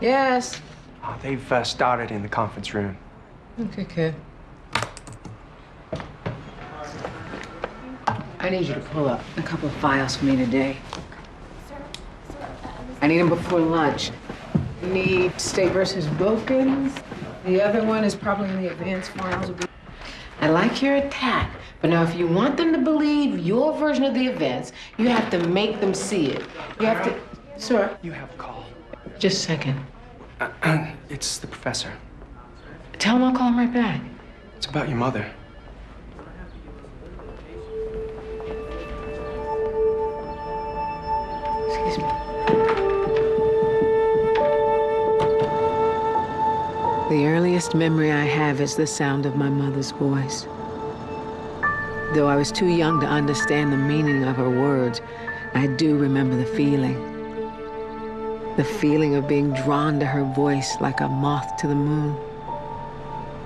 Yes. They've started in the conference room. Okay, kid. I need you to pull up a couple of files for me today. I need them before lunch. I need State versus Wilkins. The other one is probably in the advanced files. I like your attack, but now if you want them to believe your version of the events, you have to make them see it. You have to... Sir? You have a call. Just a second. It's the professor. Tell him I'll call him right back. It's about your mother. Excuse me. The earliest memory I have is the sound of my mother's voice. Though I was too young to understand the meaning of her words, I do remember the feeling. The feeling of being drawn to her voice like a moth to the moon.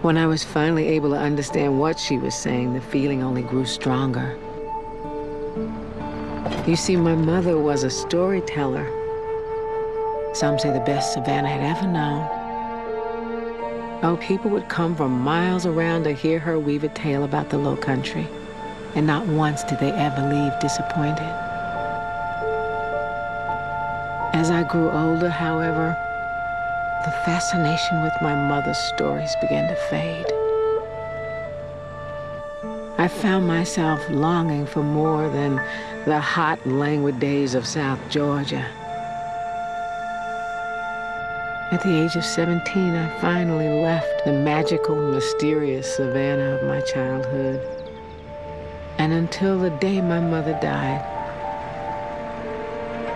When I was finally able to understand what she was saying, the feeling only grew stronger. You see, my mother was a storyteller. Some say the best Savannah had ever known. Oh, people would come from miles around to hear her weave a tale about the Low Country, and not once did they ever leave disappointed. As I grew older, however, the fascination with my mother's stories began to fade. I found myself longing for more than the hot, languid days of South Georgia. At the age of 17, I finally left the magical, mysterious Savannah of my childhood. And until the day my mother died,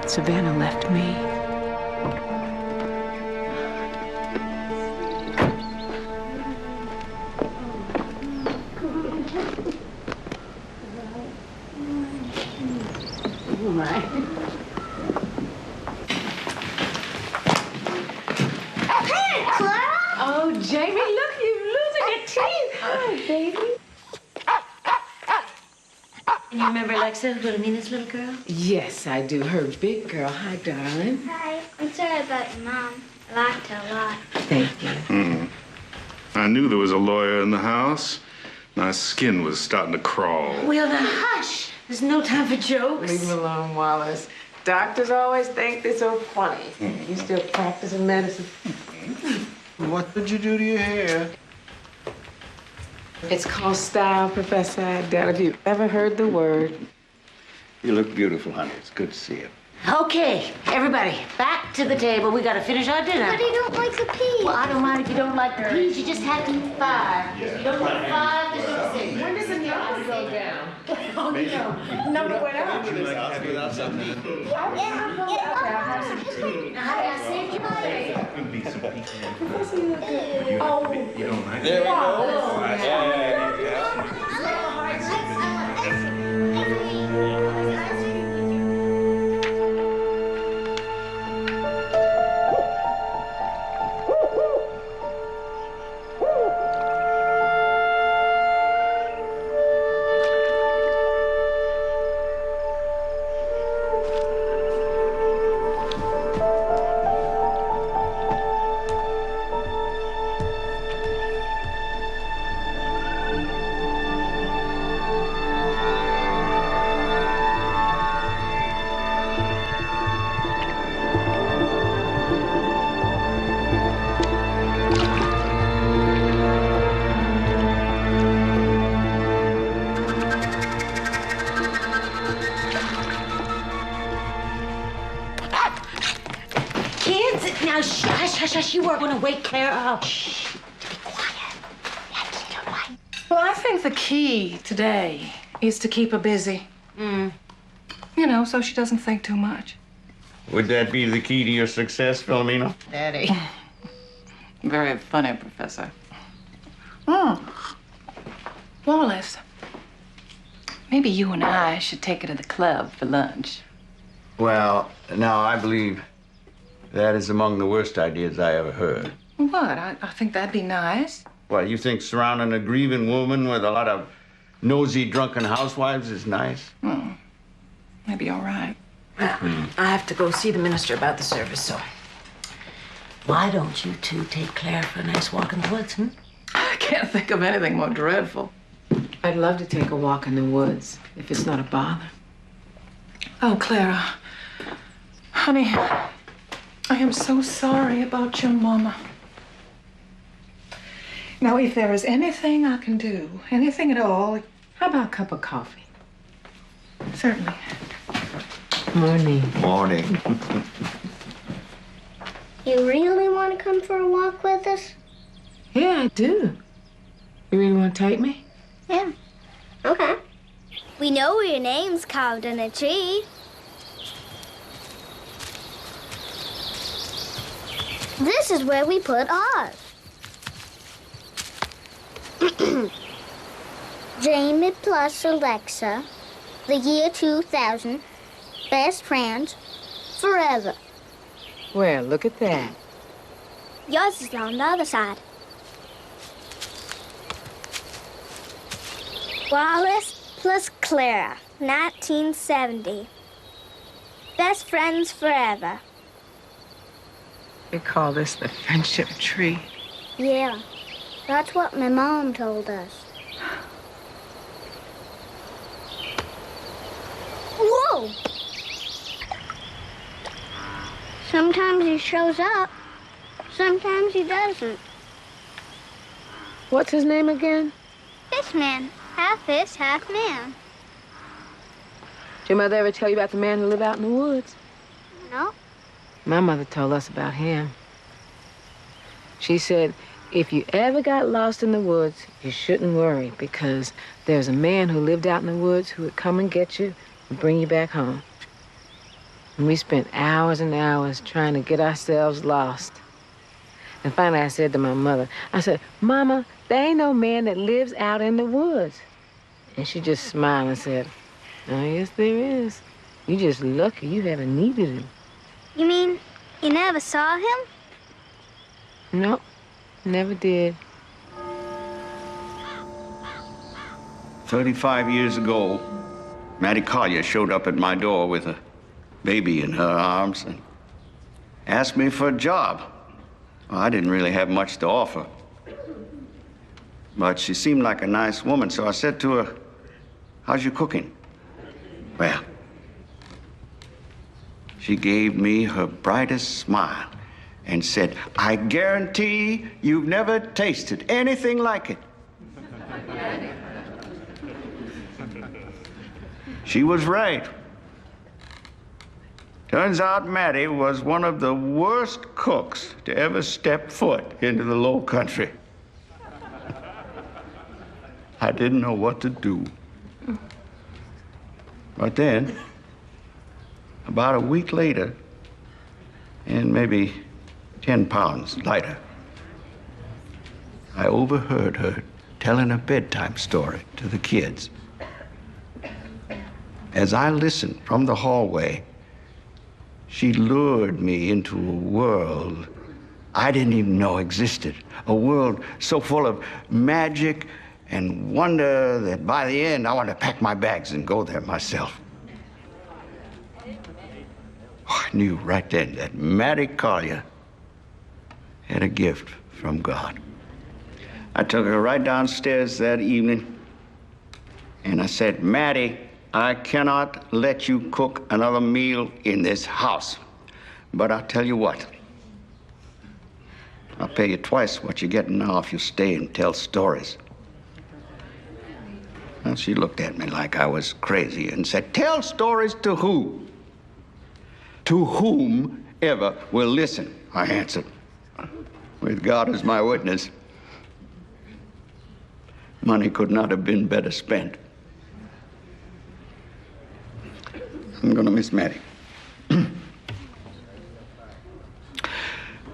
Savannah left me. All right. Hey, Clara! Oh, Jamie, look, you're losing your teeth. Hi, baby. And you remember Alexa, Wilhelmina's little girl? Yes, I do. Her big girl. Hi, darling. Hi. I'm sorry about your mom. I liked her a lot. Thank you. I knew there was a lawyer in the house. My skin was starting to crawl. Well, now, hush. There's no time for jokes. Leave him alone, Wallace. Doctors always think they're so funny. You still practicing medicine? What did you do to your hair? It's called style, Professor. I doubt if you've ever heard the word. You look beautiful, honey. It's good to see you. Okay, everybody, back to the table. We gotta finish our dinner. But I don't like the peas. Well, I don't mind if you don't like the peas. You just have to eat 5. If you don't eat 5, there's no 6. When does the number go down? Oh, no. Number went up. Without something. Now, I saved your money. There we go. Now, hush, you are going to wake Clara up. Shh, be quiet. Absolutely quiet. Well, I think the key today is to keep her busy. You know, so she doesn't think too much. Would that be the key to your success, Philomena? Daddy. Very funny, Professor. Wallace, maybe you and I should take her to the club for lunch. Well, now, I believe that is among the worst ideas I ever heard. What? I think that'd be nice. Well, you think surrounding a grieving woman with a lot of nosy, drunken housewives is nice? Maybe all right. I have to go see the minister about the service, so Why don't you two take Claire for a nice walk in the woods, I can't think of anything more dreadful. I'd love to take a walk in the woods, if it's not a bother. Oh, Clara. Honey, I am so sorry about your mama. Now, if there is anything I can do, anything at all, How about a cup of coffee? certainly. Morning. Morning. You really want to come for a walk with us? Yeah, I do. You really want to take me? Yeah. Okay. We know your name's carved in a tree. This is where we put ours. Jamie plus Alexa, the year 2000, best friends forever. Well, look at that. Yours is on the other side. Wallace plus Clara, 1970. Best friends forever. They call this the friendship tree. Yeah, that's what my mom told us. Whoa! Sometimes he shows up, sometimes he doesn't. What's his name again? Fish man, half fish, half man. Did your mother ever tell you about the man who lived out in the woods? No? My mother told us about him. She said, if you ever got lost in the woods, you shouldn't worry, because there's a man who lived out in the woods who would come and get you and bring you back home. And we spent hours and hours trying to get ourselves lost. And finally I said to my mother, I said, Mama, there ain't no man that lives out in the woods. And she just smiled and said, oh, yes, there is. You just lucky you haven't needed him. You mean you never saw him? Nope, never did. 35 years ago, Maddie Collier showed up at my door with a baby in her arms and asked me for a job. Well, I didn't really have much to offer. But she seemed like a nice woman, so I said to her, how's your cooking? Well, she gave me her brightest smile and said, I guarantee you've never tasted anything like it. She was right. Turns out Maddie was one of the worst cooks to ever step foot into the low country. I didn't know what to do. But then, about a week later, and maybe 10 pounds lighter, I overheard her telling a bedtime story to the kids. As I listened from the hallway, she lured me into a world I didn't even know existed. A world so full of magic and wonder that by the end, I wanted to pack my bags and go there myself. Oh, I knew right then that Maddie Collier had a gift from God. I took her right downstairs that evening, and I said, Maddie, I cannot let you cook another meal in this house. But I'll tell you what. I'll pay you twice what you're getting now if you stay and tell stories. Well, she looked at me like I was crazy and said, tell stories to who? To whomever will listen, I answered. With God as my witness, money could not have been better spent. I'm gonna miss Maddie.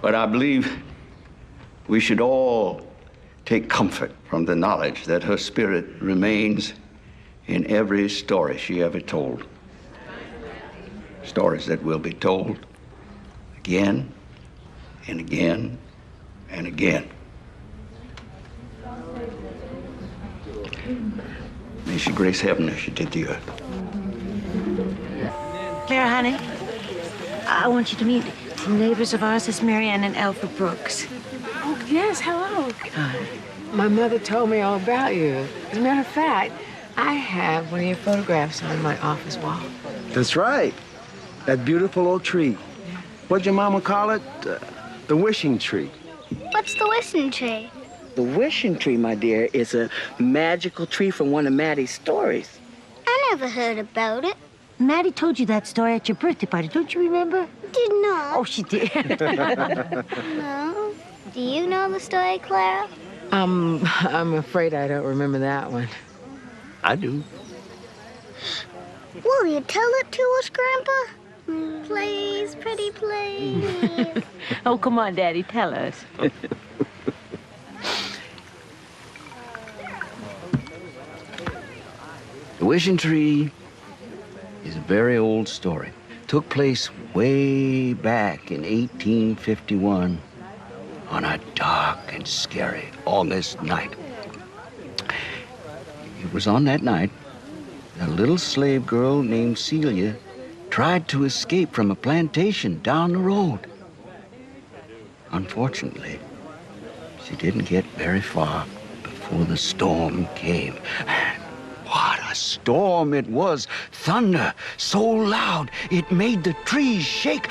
But I believe we should all take comfort from the knowledge that her spirit remains in every story she ever told. Stories that will be told again and again and again. May she grace heaven as she did the earth. Claire, honey, I want you to meet Neighbors of ours is Marianne and Alfre Brooks. Oh, yes, hello. My mother told me all about you. As a matter of fact, I have one of your photographs on my office wall. That's right. That beautiful old tree. What'd your mama call it? The wishing tree. What's the wishing tree? The wishing tree, my dear, is a magical tree from one of Maddie's stories. I never heard about it. Maddie told you that story at your birthday party, don't you remember? Did not. Oh, she did. No. Do you know the story, Clara? I'm afraid I don't remember that one. I do. Will you tell it to us, Grandpa? Please, pretty please. Oh, come on, Daddy, tell us. The wishing tree is a very old story. Took place way back in 1851 on a dark and scary August night. It was on that night a little slave girl named Celia tried to escape from a plantation down the road. Unfortunately, she didn't get very far before the storm came. What a storm it was! Thunder so loud it made the trees shake.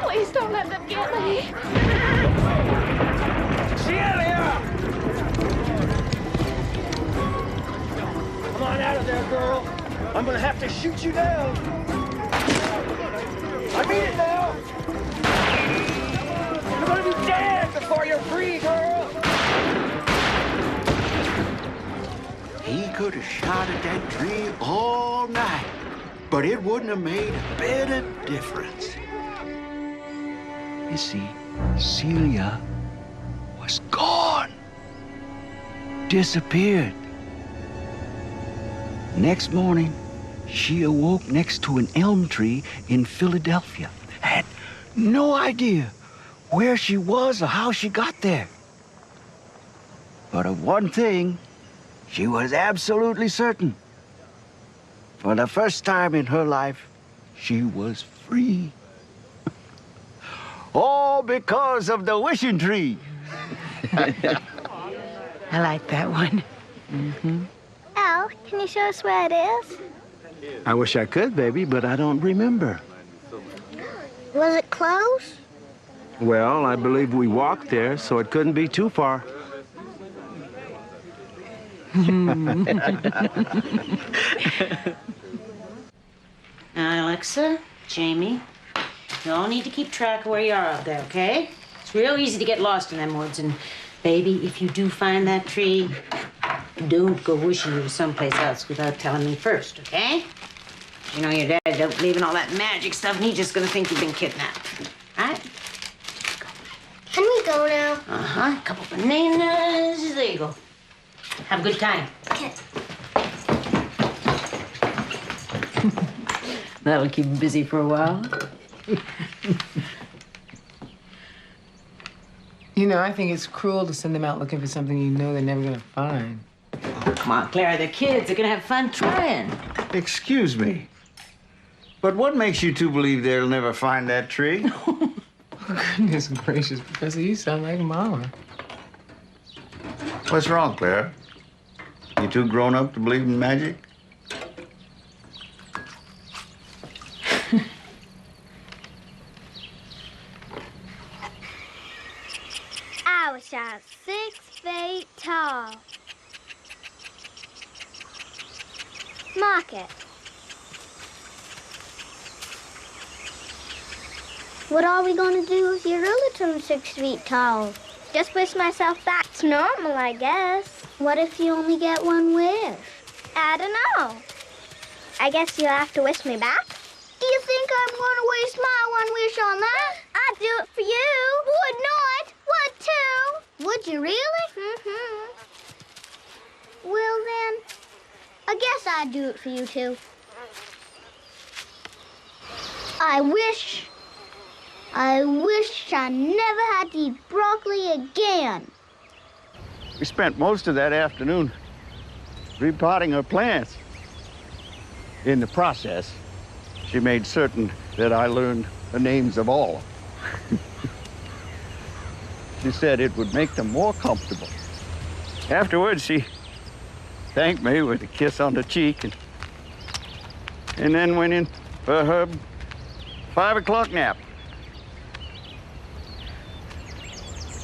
Please don't let them get me. Celia! Come on out of there, girl. I'm gonna have to shoot you down. I mean it now. You're gonna be dead before you're free, girl. He could have shot at that tree all night, but it wouldn't have made a bit of difference. You see, Celia was gone. Disappeared. Next morning, she awoke next to an elm tree in Philadelphia. Had no idea where she was or how she got there. But of one thing, she was absolutely certain. For the first time in her life, she was free. All because of the wishing tree. I like that one. Mm-hmm. Al, can you show us where it is? I wish I could, baby, but I don't remember. Was it close? Well, I believe we walked there, so it couldn't be too far. Alexa, Jamie, you all need to keep track of where you are out there, okay? It's real easy to get lost in them woods, and baby, if you do find that tree, don't go wishing you to someplace else without telling me first, okay? You know your dad don't believe in all that magic stuff, and he's just gonna think you've been kidnapped. All right? Can we go now? Uh-huh, a couple bananas, there you go. Have a good time. Okay. That'll keep him busy for a while. You know, I think it's cruel to send them out looking for something you know they're never gonna find. Oh, come on, Clara, they're kids. They're gonna have fun trying. Excuse me, but what makes you two believe they'll never find that tree? Oh, goodness gracious, Professor, you sound like Mama. What's wrong, Claire? You too grown up to believe in magic? shot 6 feet tall. Mark it. What are we going to do if you really turn 6 feet tall? Just wish myself that's normal, I guess. What if you only get one wish? I don't know. I guess you'll have to wish me back. Do you think I'm going to waste my one wish on that? I'd do it for you. Would not. Would too. Would you really? Mm-hmm. Well, then, I guess I'd do it for you too. I wish I never had to eat broccoli again. We spent most of that afternoon repotting her plants. In the process, she made certain that I learned the names of all. She said it would make them more comfortable. Afterwards, she thanked me with a kiss on the cheek and then went in for her 5 o'clock nap.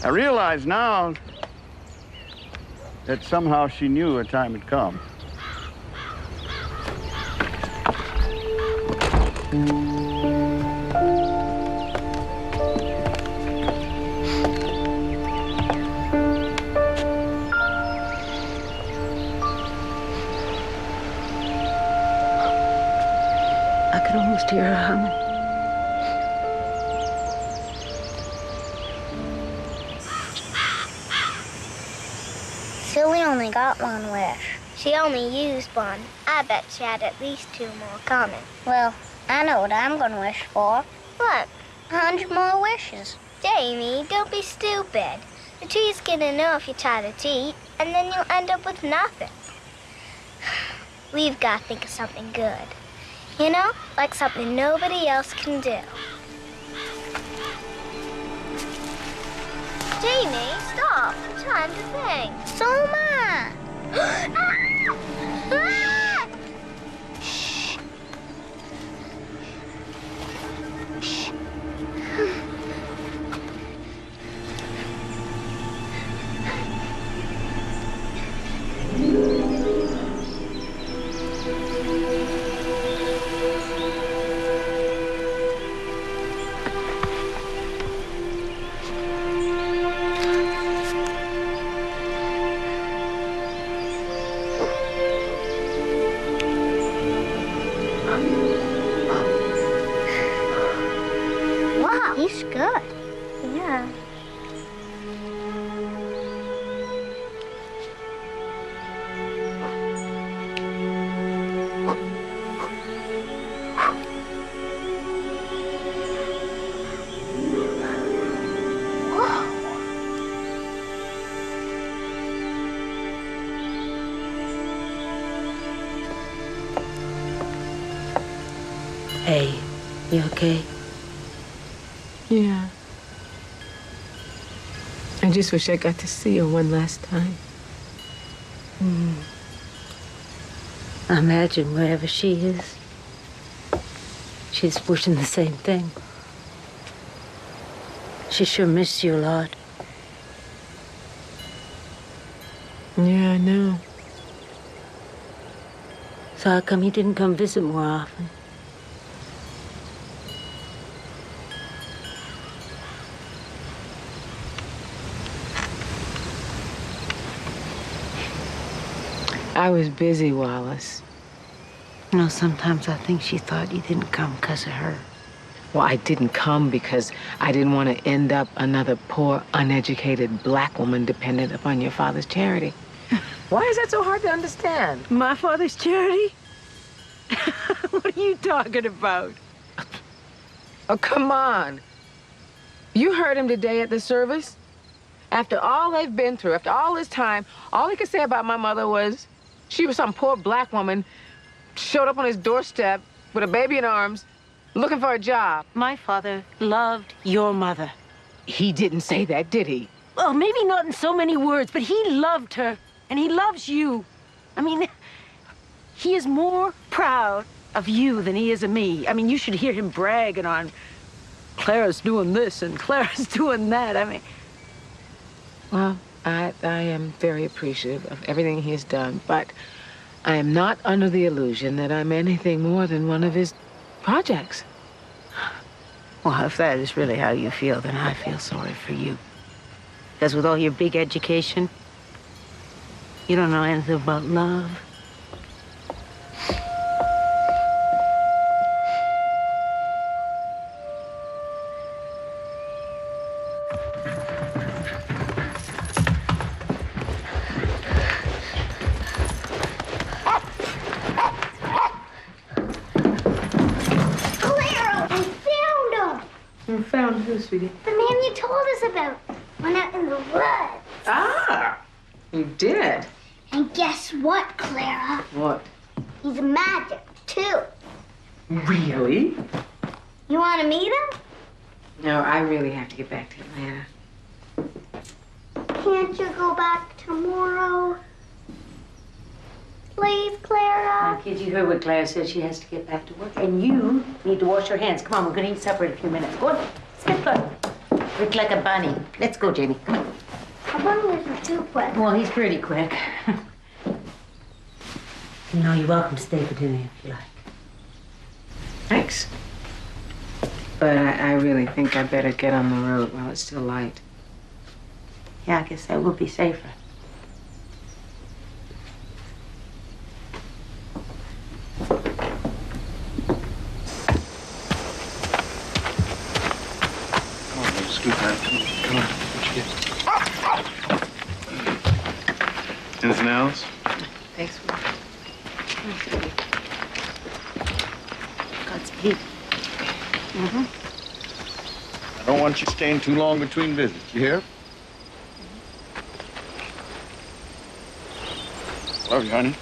I realize now that somehow she knew her time had come. I could almost hear her humming. Silly only got one wish. She only used one. I bet she had at least 2 more coming. Well, I know what I'm gonna wish for. What? 100 more wishes. Jamie, don't be stupid. The tree's gonna know if you try to cheat, and then you'll end up with nothing. We've got to think of something good. You know, like something nobody else can do. Jamie, stop. I'm trying to think. So am I. Ah! Shh. Shh. Wow, he's good. Yeah. Hey, you okay? Yeah. I just wish I got to see her one last time. I imagine wherever she is, she's wishing the same thing. She sure missed you a lot. Yeah, I know. So how come you didn't come visit more often? I was busy, Wallace. You know, sometimes I think she thought you didn't come because of her. Well, I didn't come because I didn't want to end up another poor, uneducated black woman dependent upon your father's charity. Why is that so hard to understand? My father's charity? What are you talking about? Oh, come on. You heard him today at the service? After all they've been through, after all this time, all he could say about my mother was she was some poor black woman, showed up on his doorstep with a baby in arms, looking for a job. My father loved your mother. He didn't say that, did he? Well, maybe not in so many words, but he loved her, and he loves you. I mean, he is more proud of you than he is of me. I mean, you should hear him bragging on Clara's doing this and Clara's doing that. I mean, Well, I am very appreciative of everything he's done, but I am not under the illusion that I'm anything more than one of his projects. Well, if that is really how you feel, then I feel sorry for you. Because with all your big education, you don't know anything about love. Found who, sweetie? The man you told us about. Went out in the woods. Ah, you did? And guess what, Clara? What? He's magic, too. Really? You want to meet him? No, I really have to get back to Atlanta. Can't you go back tomorrow? Please, Clara? Now, kids, you heard what Claire said. She has to get back to work. And you need to wash your hands. Come on, we're going to eat supper in a few minutes. Go on. Let's go. Look like a bunny. Let's go, Jamie. Come on. A bunny isn't too quick. Well, he's pretty quick. You know, you're welcome to stay for dinner if you like. Thanks. But I really think I better get on the road while it's still light. Yeah, I guess that would be safer. Come on. Anything else? Thanks. Godspeed. I don't want you staying too long between visits, you hear? Love you, honey.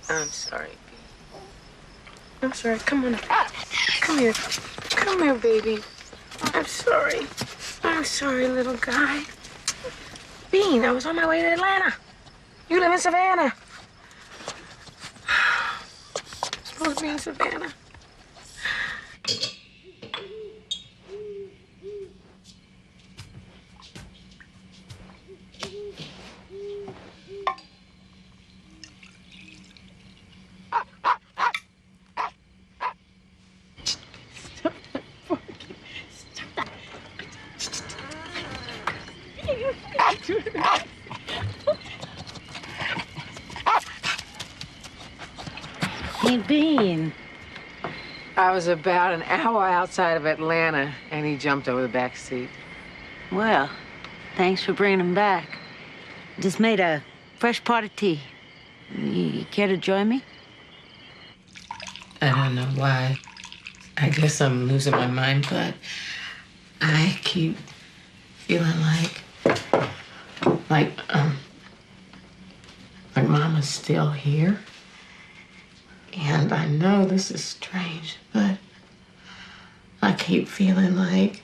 I'm sorry. I'm sorry. Come on. Come here. Come here, baby. I'm sorry. I'm sorry, little guy. Bean, I was on my way to Atlanta. You live in Savannah. I'm supposed to be in Savannah. Hey, Bean. I was about an hour outside of Atlanta, and he jumped over the back seat. Well, thanks for bringing him back. Just made a fresh pot of tea. You care to join me? I don't know why. I guess I'm losing my mind, but I keep feeling like Mama's still here. And I know this is strange, but I keep feeling like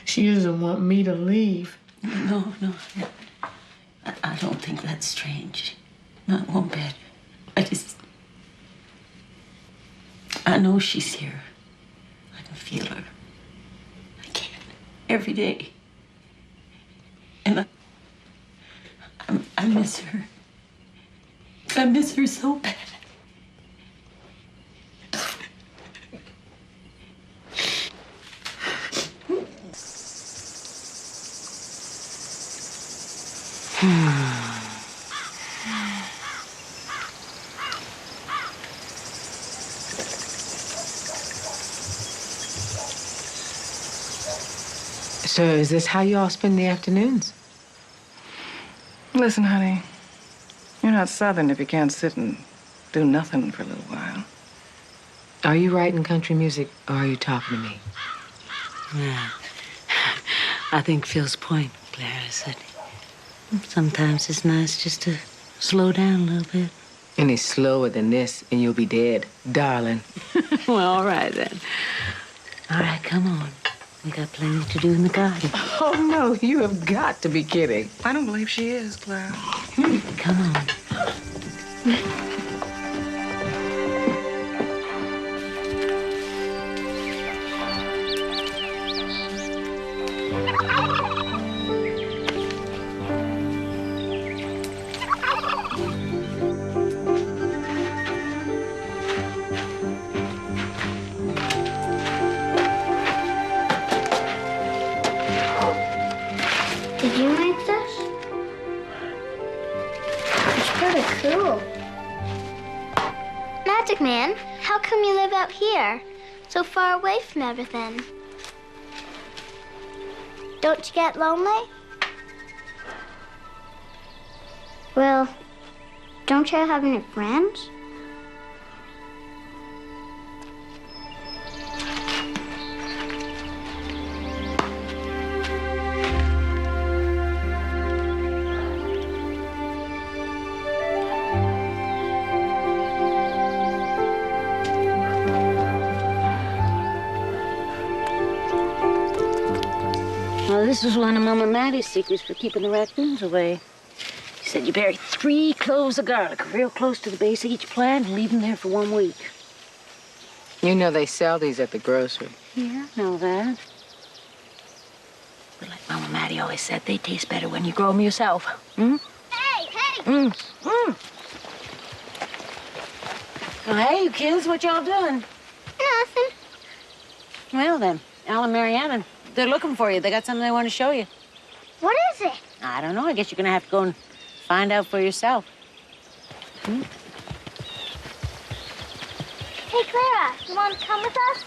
she doesn't want me to leave. No. I don't think that's strange. Not one bit. I know she's here. I can feel her. I can. Every day. And I miss her. I miss her so bad. So is this how you all spend the afternoons? Listen, honey, you're not Southern if you can't sit and do nothing for a little while. Are you writing country music, or are you talking to me? Yeah. I think Phil's point, Blair, is that sometimes it's nice just to slow down a little bit. Any slower than this, and you'll be dead, darling. Well, all right, then. All right, come on. We got plenty to do in the garden. Oh, no, you have got to be kidding. I don't believe she is, Blair. Come on. Did you make this? It's pretty cool. Magic Man, how come you live out here, so far away from everything? Don't you get lonely? Well, don't you have any friends? Well, this was one of Mama Maddie's secrets for keeping the raccoons away. She said you bury 3 cloves of garlic real close to the base of each plant and leave them there for 1 week. You know they sell these at the grocery. Yeah, I know that. But like Mama Maddie always said, they taste better when you grow them yourself. Hmm? Hey! Well, hey, you kids, what y'all doing? Nothing. Well, then, Al and Mariana, they're looking for you. They got something they want to show you. What is it? I don't know. I guess you're going to have to go and find out for yourself. Hmm? Hey, Clara, you want to come with us?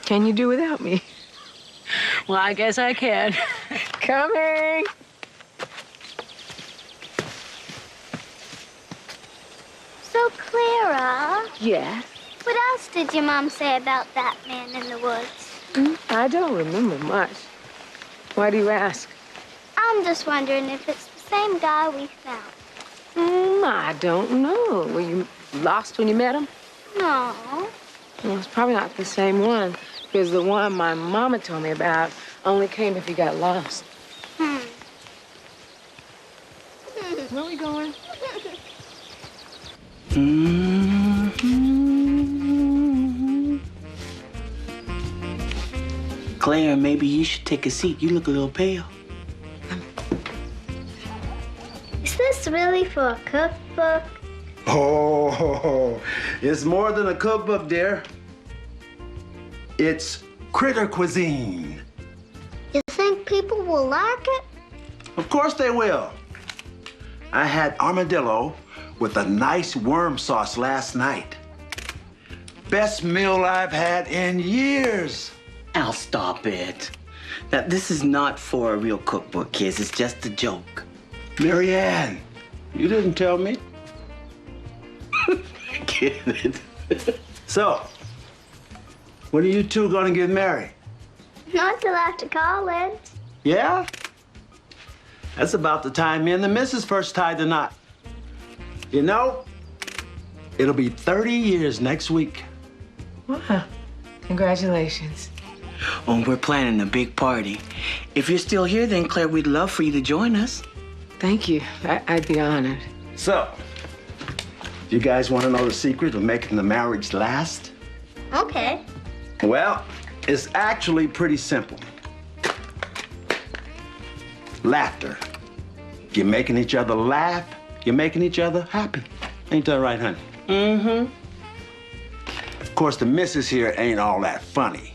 Can you do without me? Well, I guess I can. Coming! So, Clara, Yes? what else did your mom say about that man in the woods? I don't remember much. Why do you ask? I'm just wondering if it's the same guy we found. I don't know. Were you lost when you met him? No. Well, it's probably not the same one, because the one my mama told me about only came if you got lost. Where are we going? Claire, maybe you should take a seat. You look a little pale. Is this really for a cookbook? Oh, it's more than a cookbook, dear. It's critter cuisine. You think people will like it? Of course they will. I had armadillo with a nice worm sauce last night. Best meal I've had in years. Al, stop it. Now, this is not for a real cookbook, kids. It's just a joke. Marianne, you didn't tell me. Get it? So, when are you two gonna get married? Not till after college. Yeah? That's about the time me and the missus first tied the knot. You know, it'll be 30 years next week. Wow. Congratulations. Oh, we're planning a big party. If you're still here, then Claire, we'd love for you to join us. Thank you. I'd be honored. So, you guys want to know the secret of making the marriage last? Okay. Well, it's actually pretty simple. Laughter. You're making each other laugh, you're making each other happy. Ain't that right, honey? Mm-hmm. Of course, the missus here ain't all that funny,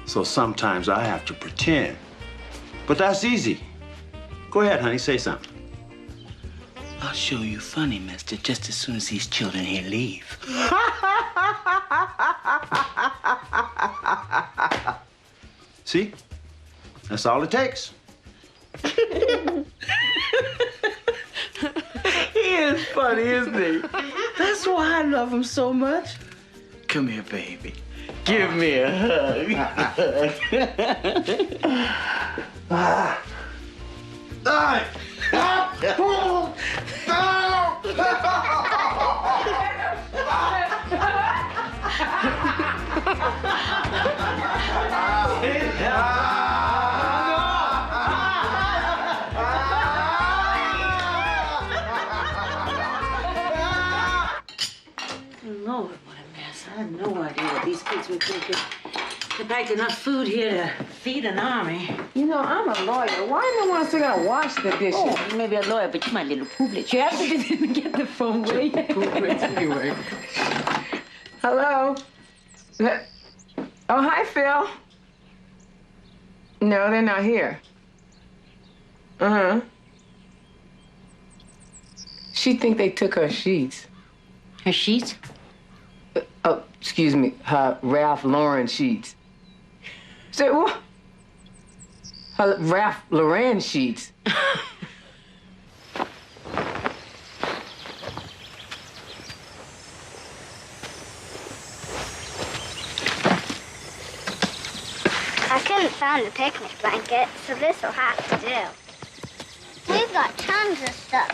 so sometimes I have to pretend. But that's easy. Go ahead, honey, say something. I'll show you funny, mister, just as soon as these children here leave. See? That's all it takes. He is funny, isn't he? That's why I love him so much. Come here, baby. Give me a hug. Lord, what a mess. I had no idea that these kids would think they packed enough food here to feed an army. You know, I'm a lawyer. Why do you want to sit down and wash the dishes? Oh, you may be a lawyer, but you're my little pooblets. You have to get the phone way. Pooblets anyway. Hello? Oh, hi, Phil. No, they're not here. Uh-huh. She think they took her sheets. Her sheets? Oh, excuse me, her Ralph Lauren sheets. Say what? Her Ralph Lauren sheets. I couldn't find a picnic blanket, so this'll have to do. We've got tons of stuff.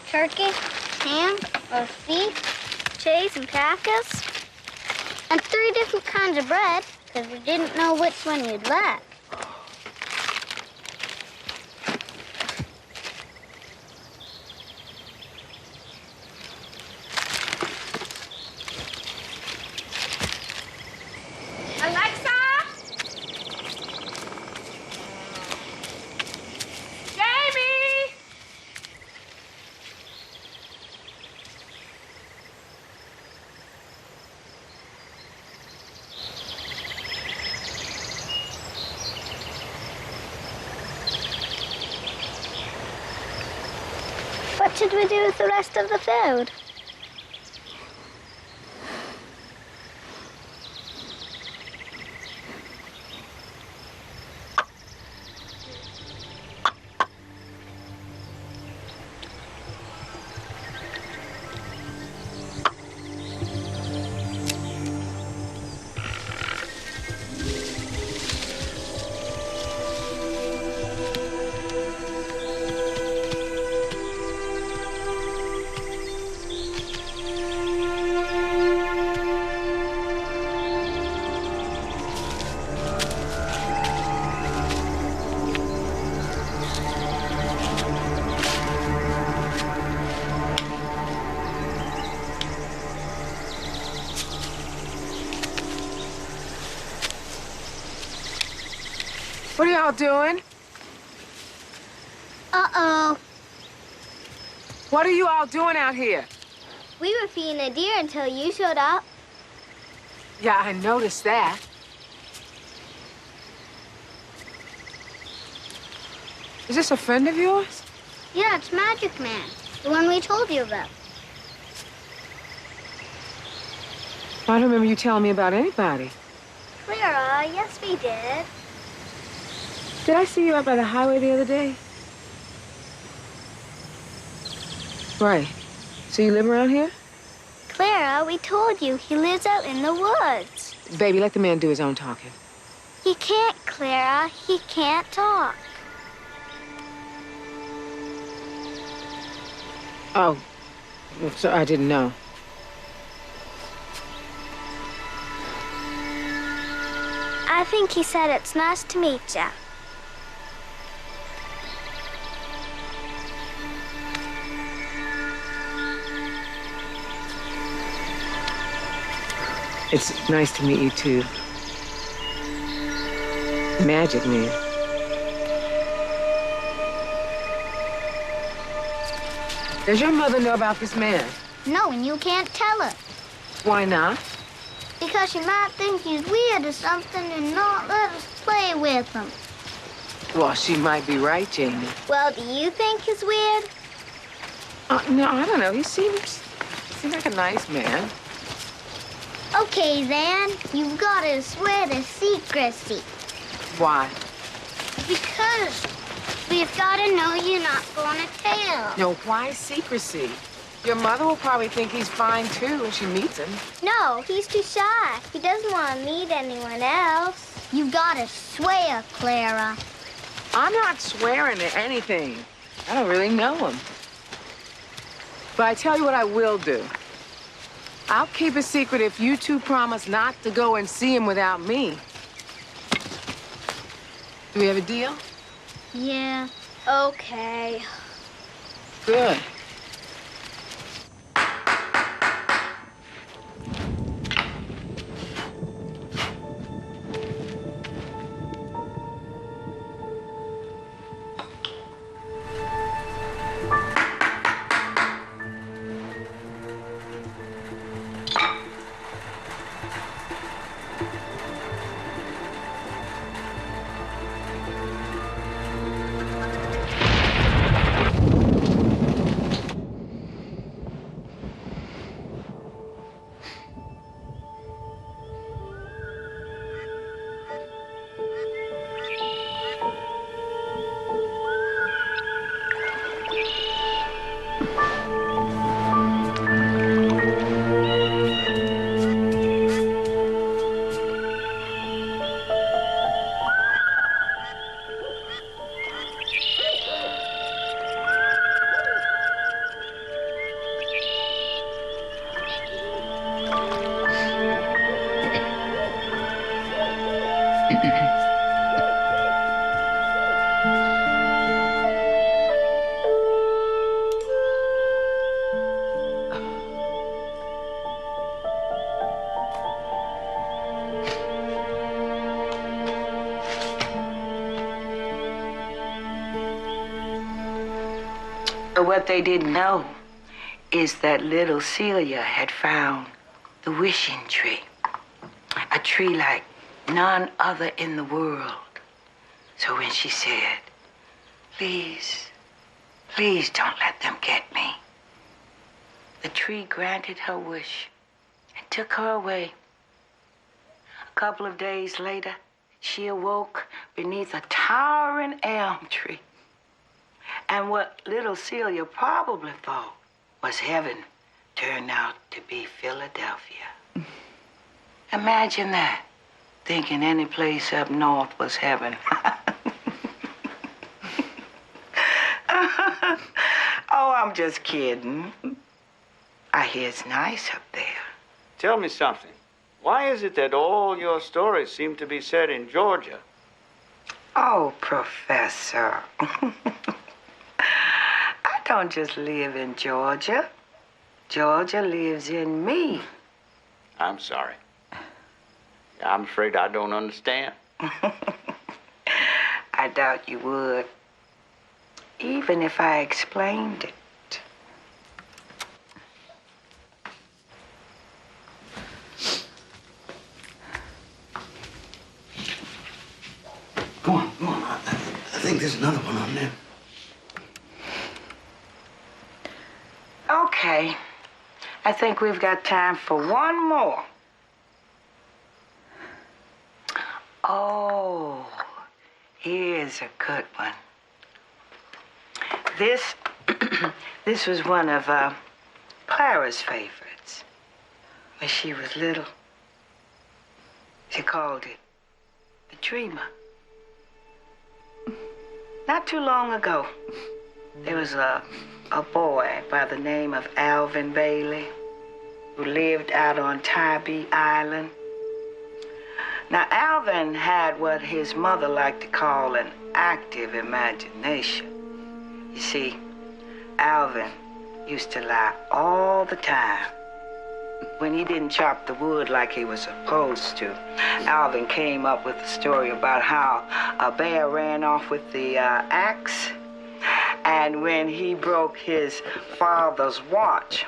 Turkey, ham, roast beef, cheese and crackers, and 3 different kinds of bread, because we didn't know which one we'd like. Alexa? Jamie? What should we do with the rest of the food? What are y'all doing? Uh-oh. What are you all doing out here? We were feeding a deer until you showed up. Yeah, I noticed that. Is this a friend of yours? Yeah, it's Magic Man, the one we told you about. I don't remember you telling me about anybody. Clara, yes we did. Did I see you out by the highway the other day? Right. So you live around here? Clara, we told you he lives out in the woods. Baby, let the man do his own talking. He can't, Clara. He can't talk. Oh, so I didn't know. I think he said it's nice to meet ya. It's nice to meet you, too. Magic Man. Does your mother know about this man? No, and you can't tell her. Why not? Because she might think he's weird or something and not let us play with him. Well, she might be right, Jamie. Well, do you think he's weird? No, I don't know. He seems like a nice man. Okay, then. You've got to swear to secrecy. Why? Because we've got to know you're not going to tell. No, why secrecy? Your mother will probably think he's fine, too, when she meets him. No, he's too shy. He doesn't want to meet anyone else. You've got to swear, Clara. I'm not swearing to anything. I don't really know him. But I tell you what I will do. I'll keep a secret if you two promise not to go and see him without me. Do we have a deal? Yeah, okay. Good. But what they didn't know is that little Celia had found the wishing tree. A tree like none other in the world. So when she said, please, please don't let them get me, the tree granted her wish and took her away. A couple of days later, she awoke beneath a towering elm tree. And what little Celia probably thought was heaven turned out to be Philadelphia. Imagine that, thinking any place up north was heaven. Oh, I'm just kidding. I hear it's nice up there. Tell me something. Why is it that all your stories seem to be set in Georgia? Oh, Professor. I don't just live in Georgia. Georgia lives in me. I'm sorry. I'm afraid I don't understand. I doubt you would, even if I explained it. Go on, go on. I think there's another one on there. Okay. I think we've got time for one more. Oh, here's a good one. This was one of Clara's favorites. When she was little, she called it The Dreamer. Not too long ago, there was a boy by the name of Alvin Bailey who lived out on Tybee Island. Now, Alvin had what his mother liked to call an active imagination. You see, Alvin used to lie all the time. When he didn't chop the wood like he was supposed to, Alvin came up with a story about how a bear ran off with the axe, and when he broke his father's watch,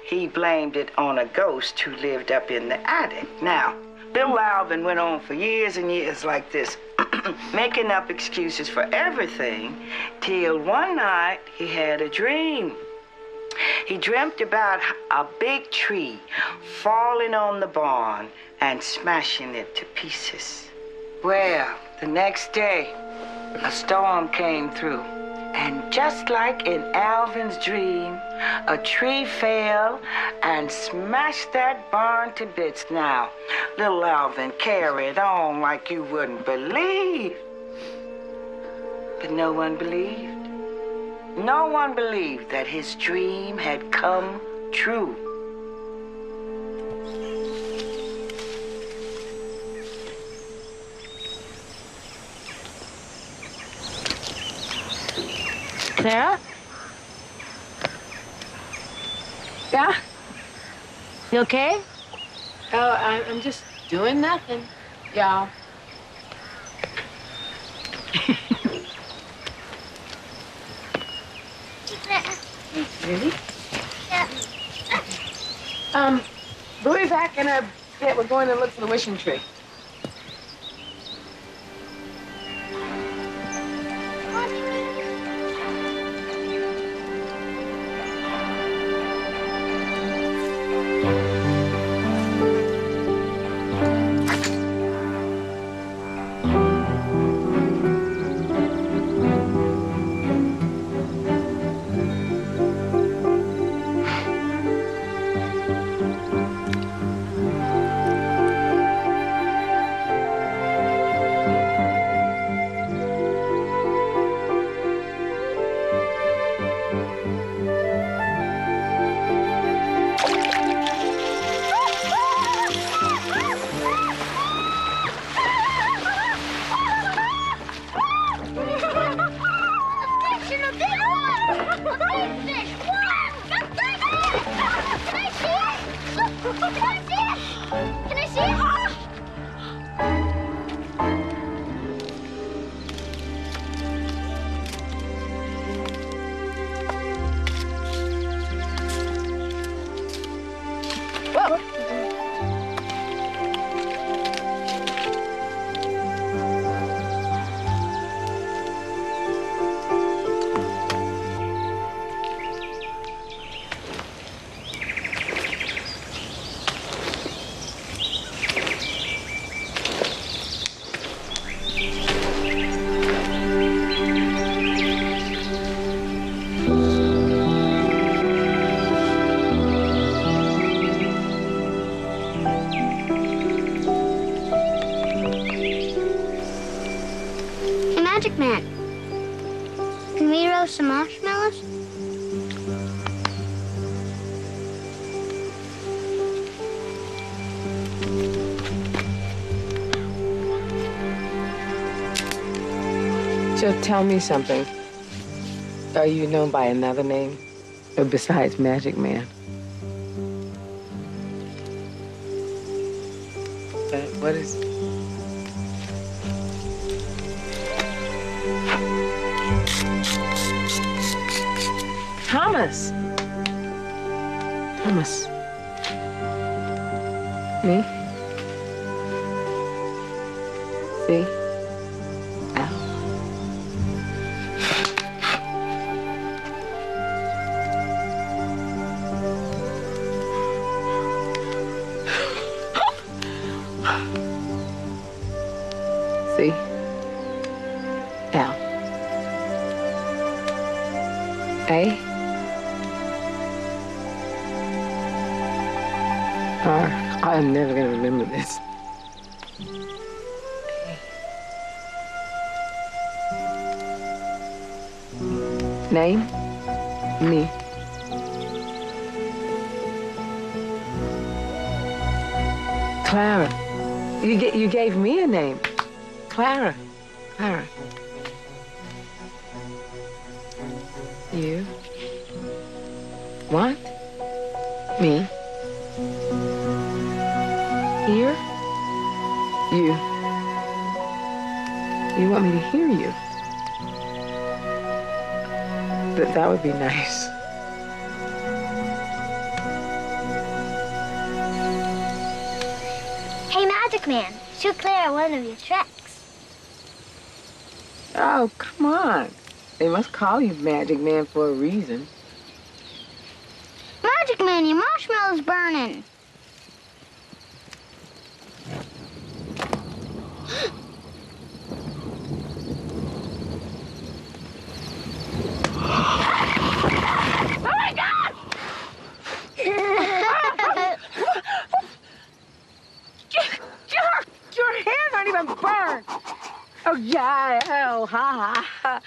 he blamed it on a ghost who lived up in the attic. Now, little Alvin went on for years and years like this, making up excuses for everything, till one night he had a dream. He dreamt about a big tree falling on the barn and smashing it to pieces. Well, the next day, a storm came through, and just like in Alvin's dream, a tree fell and smashed that barn to bits. Now, little Alvin carried on like you wouldn't believe. But no one believed. No one believed that his dream had come true. Sarah? Yeah? You okay? Oh, I'm just doing nothing, y'all. Really? Yeah. We'll be back in a bit. We're going to look for the wishing tree. Magic Man, can we roast some marshmallows? So tell me something. Are you known by another name? Or besides Magic Man? What is... Thomas. Thomas. Me? See? Al. See? Al. A. I'm never gonna remember this. Name? Me. Clara. You gave me a name. Clara. Clara. You want me here? You want me to hear you? That would be nice. Hey, Magic Man, show Clara one of your tricks. Oh, come on. They must call you Magic Man for a reason. Magic Man, your marshmallow's burning. Oh my God! Your hands aren't even burned. Oh yeah, oh ha ha.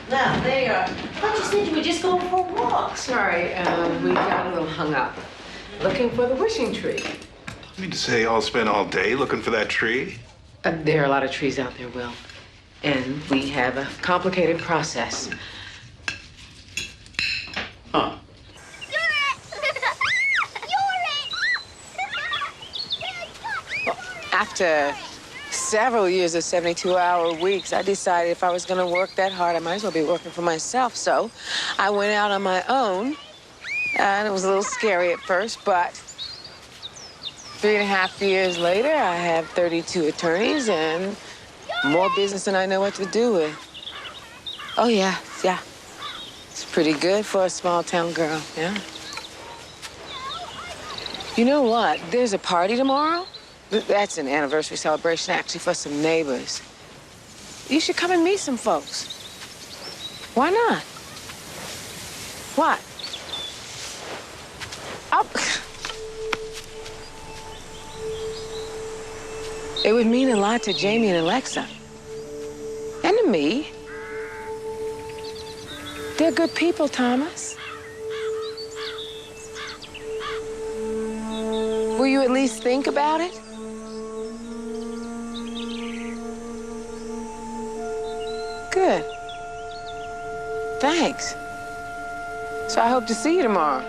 Now, there you are. I thought you said you were just going for a walk. Sorry, we got a little hung up. Looking for the wishing tree. You mean to say y'all spent all day looking for that tree? There are a lot of trees out there, Will. And we have a complicated process. Huh. After several years of 72-hour weeks, I decided if I was going to work that hard, I might as well be working for myself. So I went out on my own, and it was a little scary at first, but 3.5 years later, I have 32 attorneys and more business than I know what to do with. Oh, yeah. It's pretty good for a small-town girl, yeah. You know what? There's a party tomorrow. That's an anniversary celebration, actually, for some neighbors. You should come and meet some folks. Why not? What? Oh. It would mean a lot to Jamie and Alexa. And to me. They're good people, Thomas. Will you at least think about it? Good. Thanks. So I hope to see you tomorrow.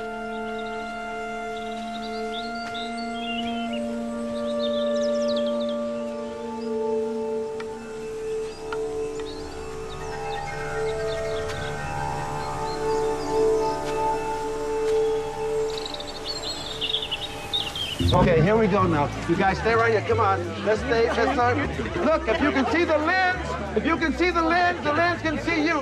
Okay, here we go now. You guys stay right here. Come on. Let's stay. Let's start. Look, if you can see the lens, the lens can see you.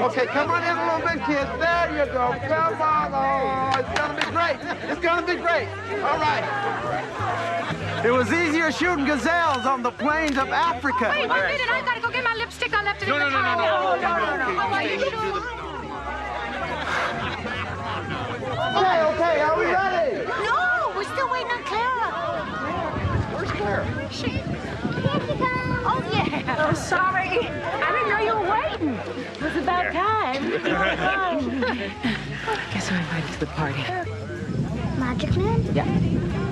Okay, come on in a little bit, kids. There you go. Come on. Oh, it's gonna be great. It's gonna be great. All right. It was easier shooting gazelles on the plains of Africa. Wait, 1 minute. I gotta go get my lipstick. I left it in the car. No. Oh, are you sure? Okay, are we ready? No, we're still waiting on Clara. Where's Clara? Oh, yeah. Oh, sorry. I didn't know you were waiting. It was about time. Guess I'm invited to the party. Magic Man? Yeah.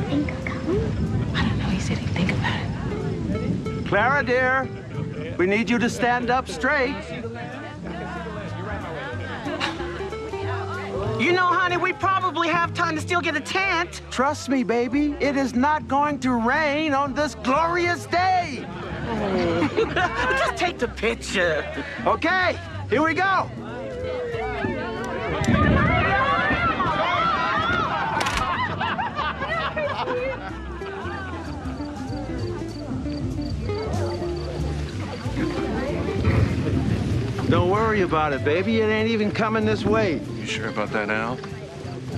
Think of coming? I don't know. He said he'd think about it. Clara, dear, we need you to stand up straight. You know, honey, we probably have time to still get a tent. Trust me, baby, it is not going to rain on this glorious day. Just take the picture. Okay, here we go. Don't worry about it, baby. It ain't even coming this way. You sure about that, Al?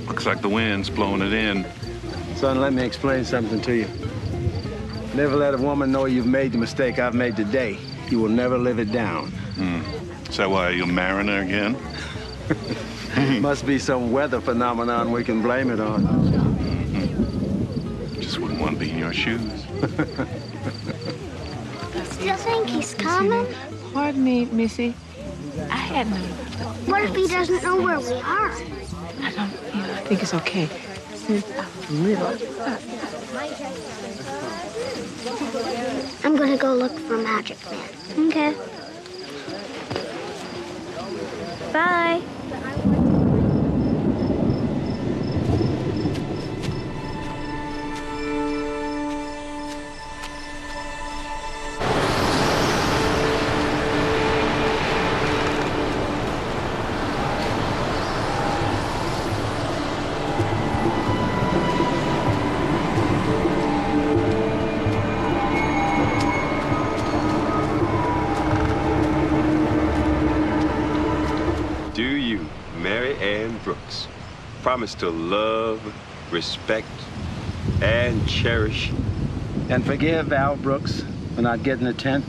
Looks like the wind's blowing it in. Son, let me explain something to you. Never let a woman know you've made the mistake I've made today. You will never live it down. Is that why you're marrying her again? Must be some weather phenomenon we can blame it on. Just wouldn't want to be in your shoes. Just think he's coming? Pardon me, Missy. I hadn't. What if he doesn't know where we are? I think it's okay. Sit a little. I'm gonna go look for Magic Man. Okay. Bye. Promise to love, respect, and cherish. And forgive Al Brooks for not getting a tent.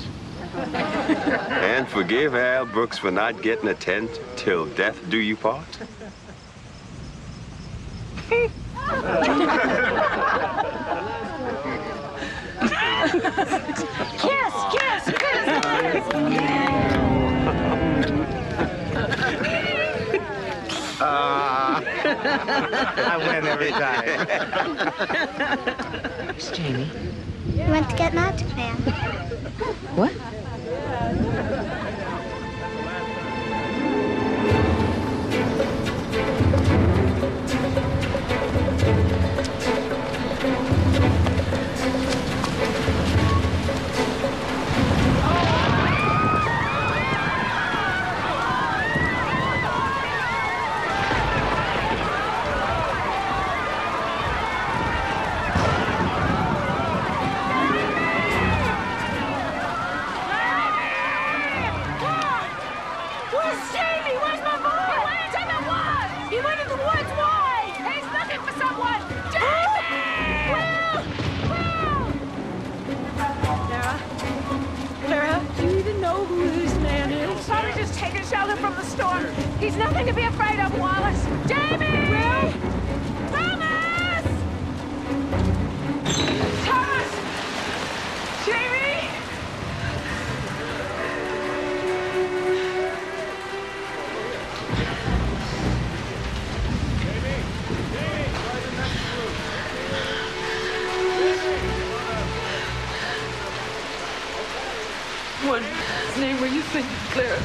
And forgive Al Brooks for not getting a tent till death do you part. Kiss, kiss, kiss! I win every time. It's Jamie. We went to get Magic Man. What? He's nothing to be afraid of, Wallace. Jamie! Will? Thomas! Thomas! Jamie! What name were you thinking, Clara?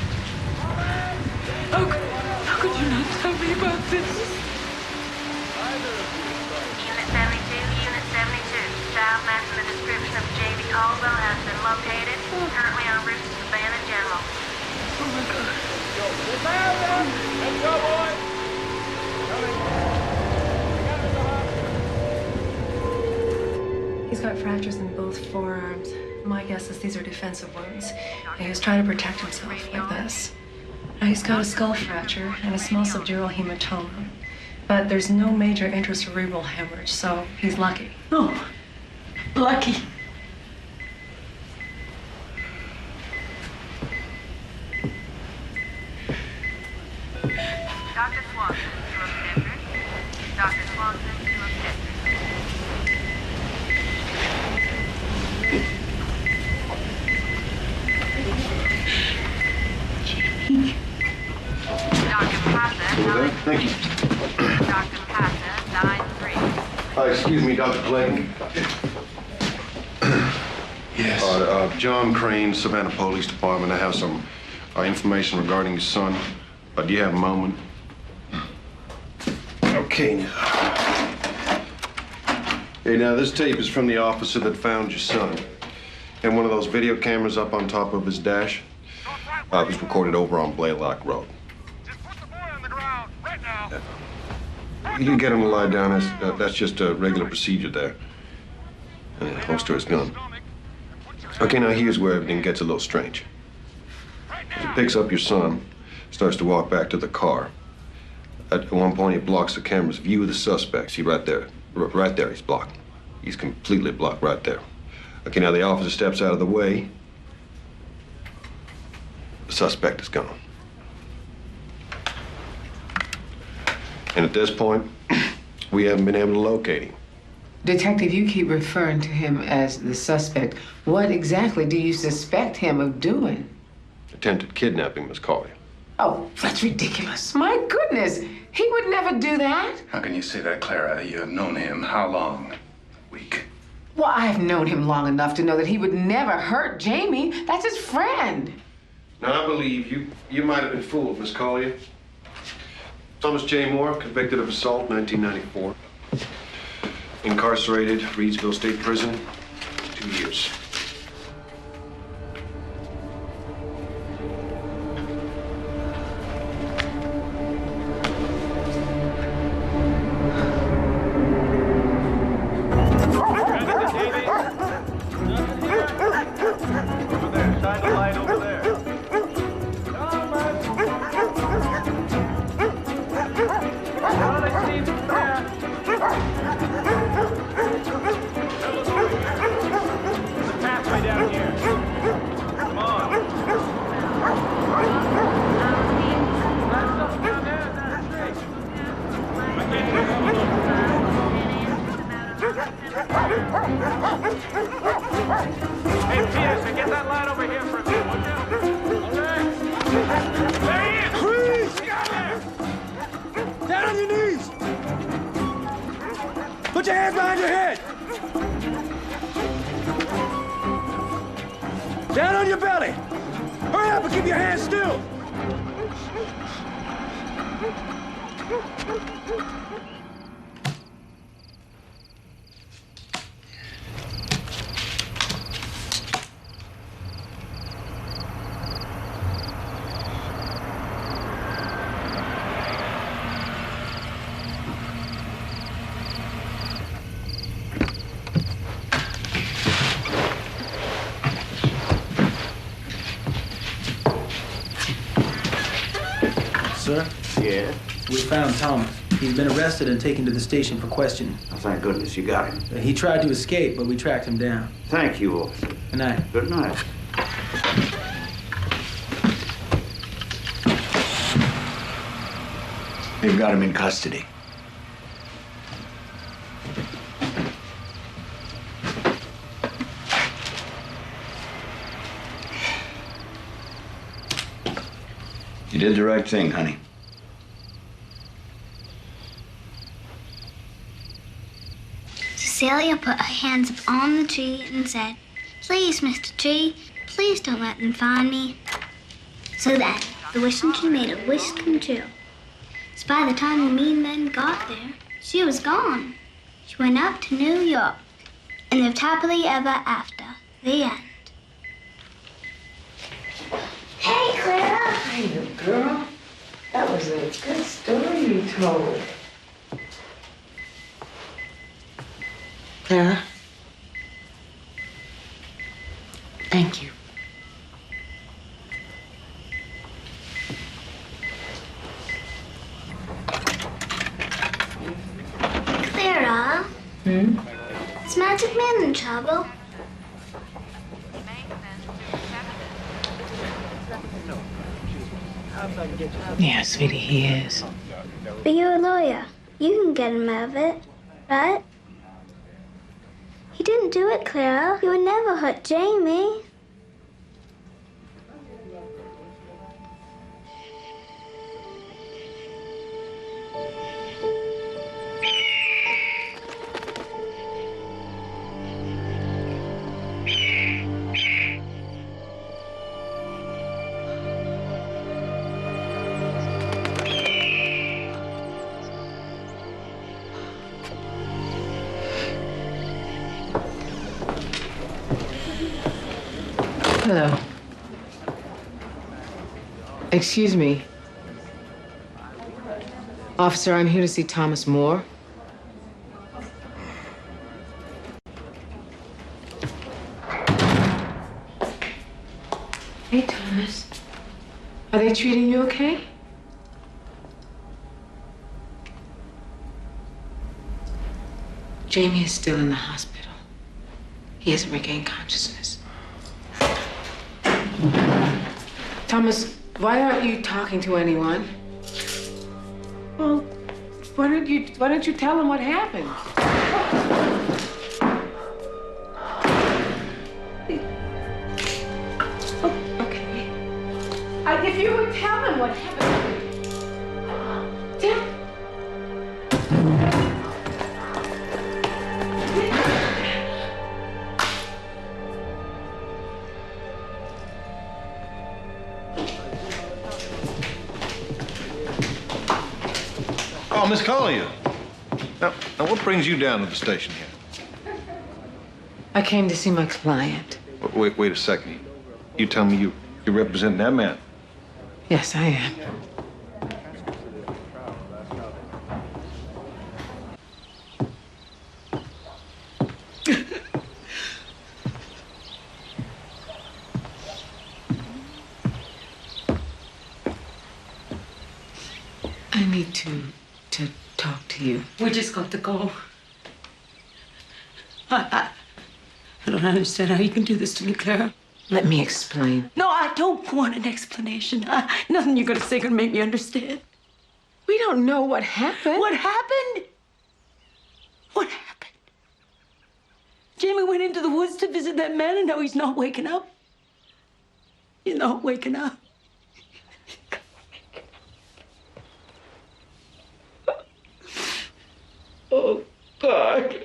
How could you not tell me about this? Unit 72, Unit 72. Child matching the description of J.B. Caldwell has been located. Currently en route to Savannah General. Oh, my God. Let's go, boys. He's got fractures in both forearms. My guess is these are defensive wounds. He was trying to protect himself like this. He's got a skull fracture and a small subdural hematoma. But there's no major intracerebral hemorrhage, so he's lucky. Oh, lucky. Dr. Swanson to obstetrics. Dr. Swanson to obstetrics. Thank you. Dr. Passa, line 3. Excuse me, Dr. Blake. Yes. John Crane, Savannah Police Department. I have some information regarding your son. Do you have a moment? Okay, now. Hey, now, this tape is from the officer that found your son. And one of those video cameras up on top of his dash. It was recorded over on Blaylock Road. You can get him to lie down. That's just a regular procedure there. And a holster his gun. Okay, now here's where everything gets a little strange. He picks up your son, starts to walk back to the car. At one point, he blocks the camera's view of the suspect. See, right there. Right there, he's blocked. He's completely blocked right there. Okay, now the officer steps out of the way. The suspect is gone. And at this point, we haven't been able to locate him. Detective, you keep referring to him as the suspect. What exactly do you suspect him of doing? Attempted kidnapping, Miss Collier. Oh, that's ridiculous. My goodness, he would never do that. How can you say that, Clara? You have known him how long? Week. Well, I have known him long enough to know that he would never hurt Jamie. That's his friend. Now, I believe you might have been fooled, Miss Collier. Thomas J. Moore, convicted of assault, 1994. Incarcerated, Reedsville State Prison, 2 years. Put your hands behind your head. Down on your belly. Hurry up and keep your hands still. Sir? Yeah? We found Thomas. He's been arrested and taken to the station for questioning. Oh, thank goodness you got him. He tried to escape, but we tracked him down. Thank you, officer. Good night. Good night. They've got him in custody. You did the right thing, honey. Cecilia put her hands up on the tree and said, "Please, Mr. Tree, please don't let them find me." So then, the wishing tree made a wish come true. So by the time the mean men got there, she was gone. She went up to New York and lived happily ever after. The end. Hey, Clara. Hey, little girl. That was a good story you told. Clara? Thank you. Clara? Is Magic Man in trouble? Yeah, sweetie, he is. But you're a lawyer. You can get him out of it, right? He didn't do it, Clara. He would never hurt Jamie. Hello. Excuse me. Officer, I'm here to see Thomas Moore. Hey, Thomas. Are they treating you okay? Jamie is still in the hospital. He hasn't regained consciousness. Thomas, why aren't you talking to anyone? Well, why don't you tell them what happened? you would tell him what happened. Tim. Oh, Miss Collier. Now, what brings you down to the station here? I came to see my client. Wait a second. You tell me you're representing that man? Yes, I am. I need to talk to you. We just got to go. I don't understand how you can do this to me, Clara. Let me explain. No, I don't want an explanation. Nothing you're gonna say can make me understand. We don't know what happened. What happened? What happened? Jamie went into the woods to visit that man, and now he's not waking up. He's not waking up. Oh, God.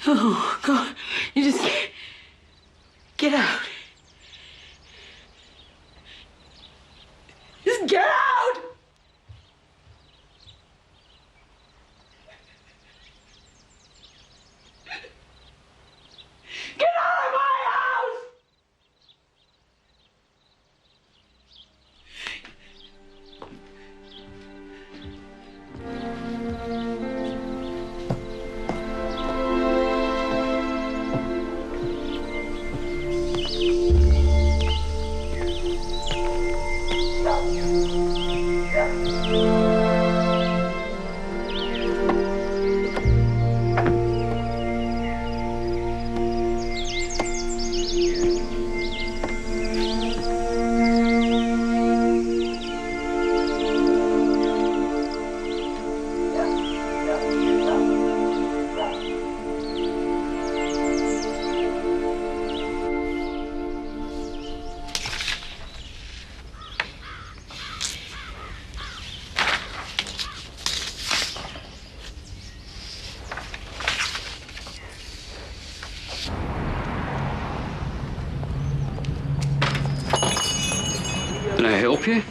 Oh, God. You just can't. Get out. Just get out! Get out of my house! Can I help you?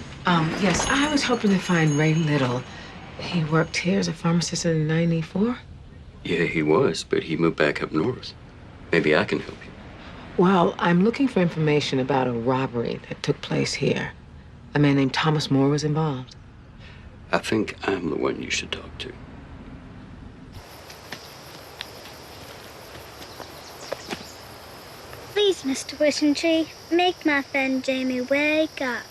Yes, I was hoping to find Ray Little. He worked here as a pharmacist in '94. Yeah, he was, but he moved back up north. Maybe I can help you. Well, I'm looking for information about a robbery that took place here. A man named Thomas Moore was involved. I think I'm the one you should talk to. Please, Mr. Wishentree, make my friend Jamie wake up.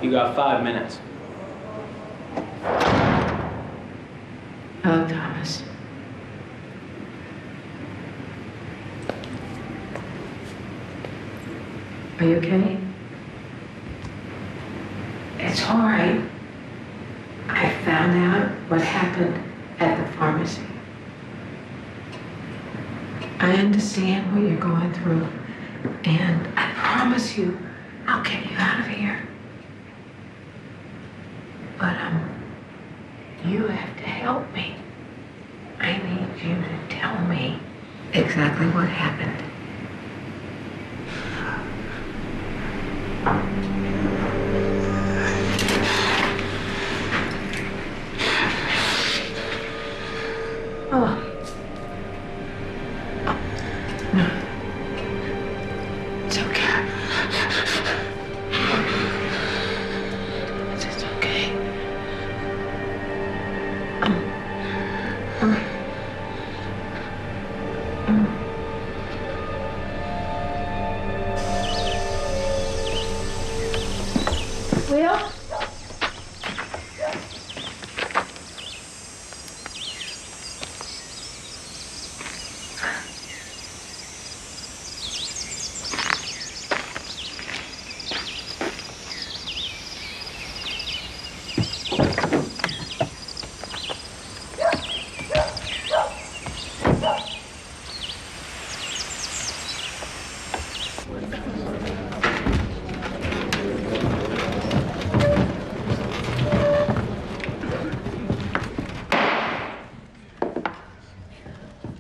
You got 5 minutes. Hello, Thomas. Are you okay? It's all right. I found out what happened at the pharmacy. I understand what you're going through, and I promise you, I'll get you out of here. But, you have to help me. I need you to tell me exactly what happened. Oh. No. It's okay. It's okay.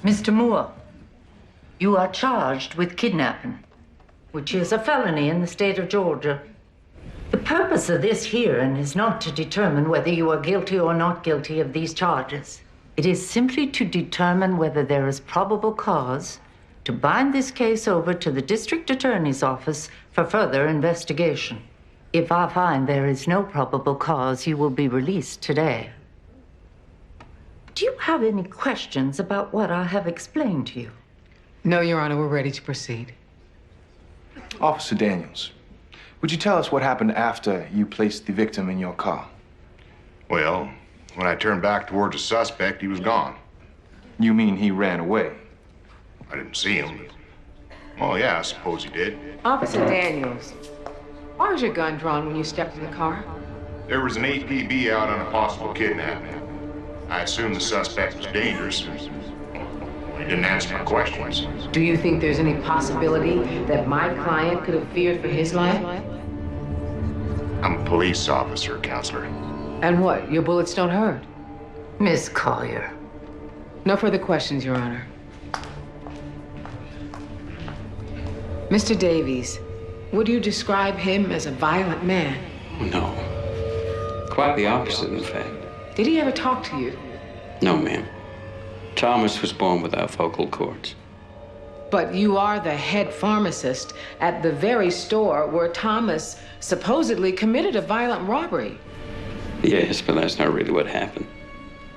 Mr. Moore, you are charged with kidnapping, which is a felony in the state of Georgia. The purpose of this hearing is not to determine whether you are guilty or not guilty of these charges. It is simply to determine whether there is probable cause to bind this case over to the district attorney's office for further investigation. If I find there is no probable cause, you will be released today. Do you have any questions about what I have explained to you? No, Your Honor, we're ready to proceed. Officer Daniels, would you tell us what happened after you placed the victim in your car? Well, when I turned back towards the suspect, he was gone. You mean he ran away? I didn't see him, but... Oh, yeah, I suppose he did. Officer Daniels, why was your gun drawn when you stepped in the car? There was an APB out on a possible kidnapping. I assumed the suspect was dangerous. Well, he didn't answer my questions. Do you think there's any possibility that my client could have feared for his life? I'm a police officer, Counselor. And what? Your bullets don't hurt? Miss Collier. No further questions, Your Honor. Mr. Davies, would you describe him as a violent man? No. Quite the opposite, in fact. Did he ever talk to you? No, ma'am. Thomas was born without vocal cords. But you are the head pharmacist at the very store where Thomas supposedly committed a violent robbery. Yes, but that's not really what happened.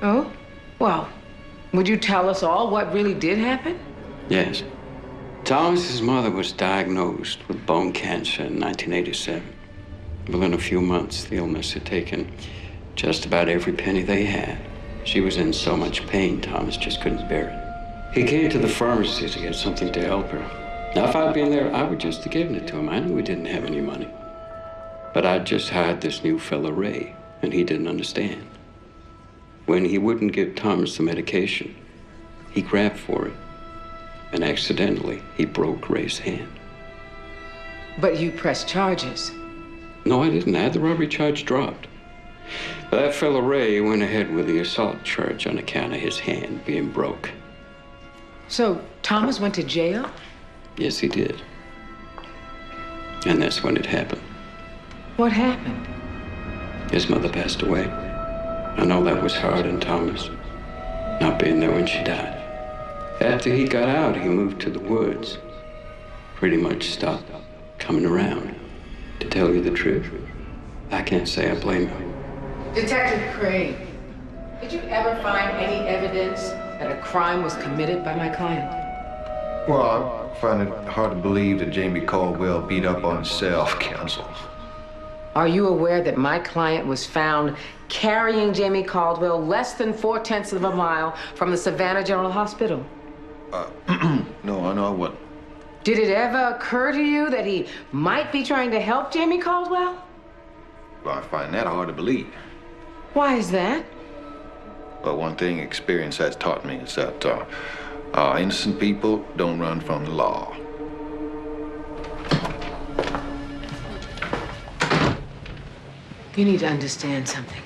Oh? Well, would you tell us all what really did happen? Yes. Thomas's mother was diagnosed with bone cancer in 1987. Within a few months, the illness had taken just about every penny they had. She was in so much pain, Thomas just couldn't bear it. He came to the pharmacy to get something to help her. Now, if I'd been there, I would just have given it to him. I knew we didn't have any money. But I'd just hired this new fellow, Ray, and he didn't understand. When he wouldn't give Thomas the medication, he grabbed for it, and accidentally, he broke Ray's hand. But you pressed charges. No, I didn't. I had the robbery charge dropped. But that fellow Ray went ahead with the assault charge on account of his hand being broke. So Thomas went to jail? Yes, he did. And that's when it happened. What happened? His mother passed away. I know that was hard on Thomas, not being there when she died. After he got out, he moved to the woods. Pretty much stopped coming around. To tell you the truth, I can't say I blame him. Detective Craig, did you ever find any evidence that a crime was committed by my client? Well, I find it hard to believe that Jamie Caldwell beat up on himself, counsel. Are you aware that my client was found carrying Jamie Caldwell less than 4/10 of a mile from the Savannah General Hospital? No, I know I wasn't. Did it ever occur to you that he might be trying to help Jamie Caldwell? Well, I find that hard to believe. Why is that? But one thing experience has taught me is that innocent people don't run from the law. You need to understand something.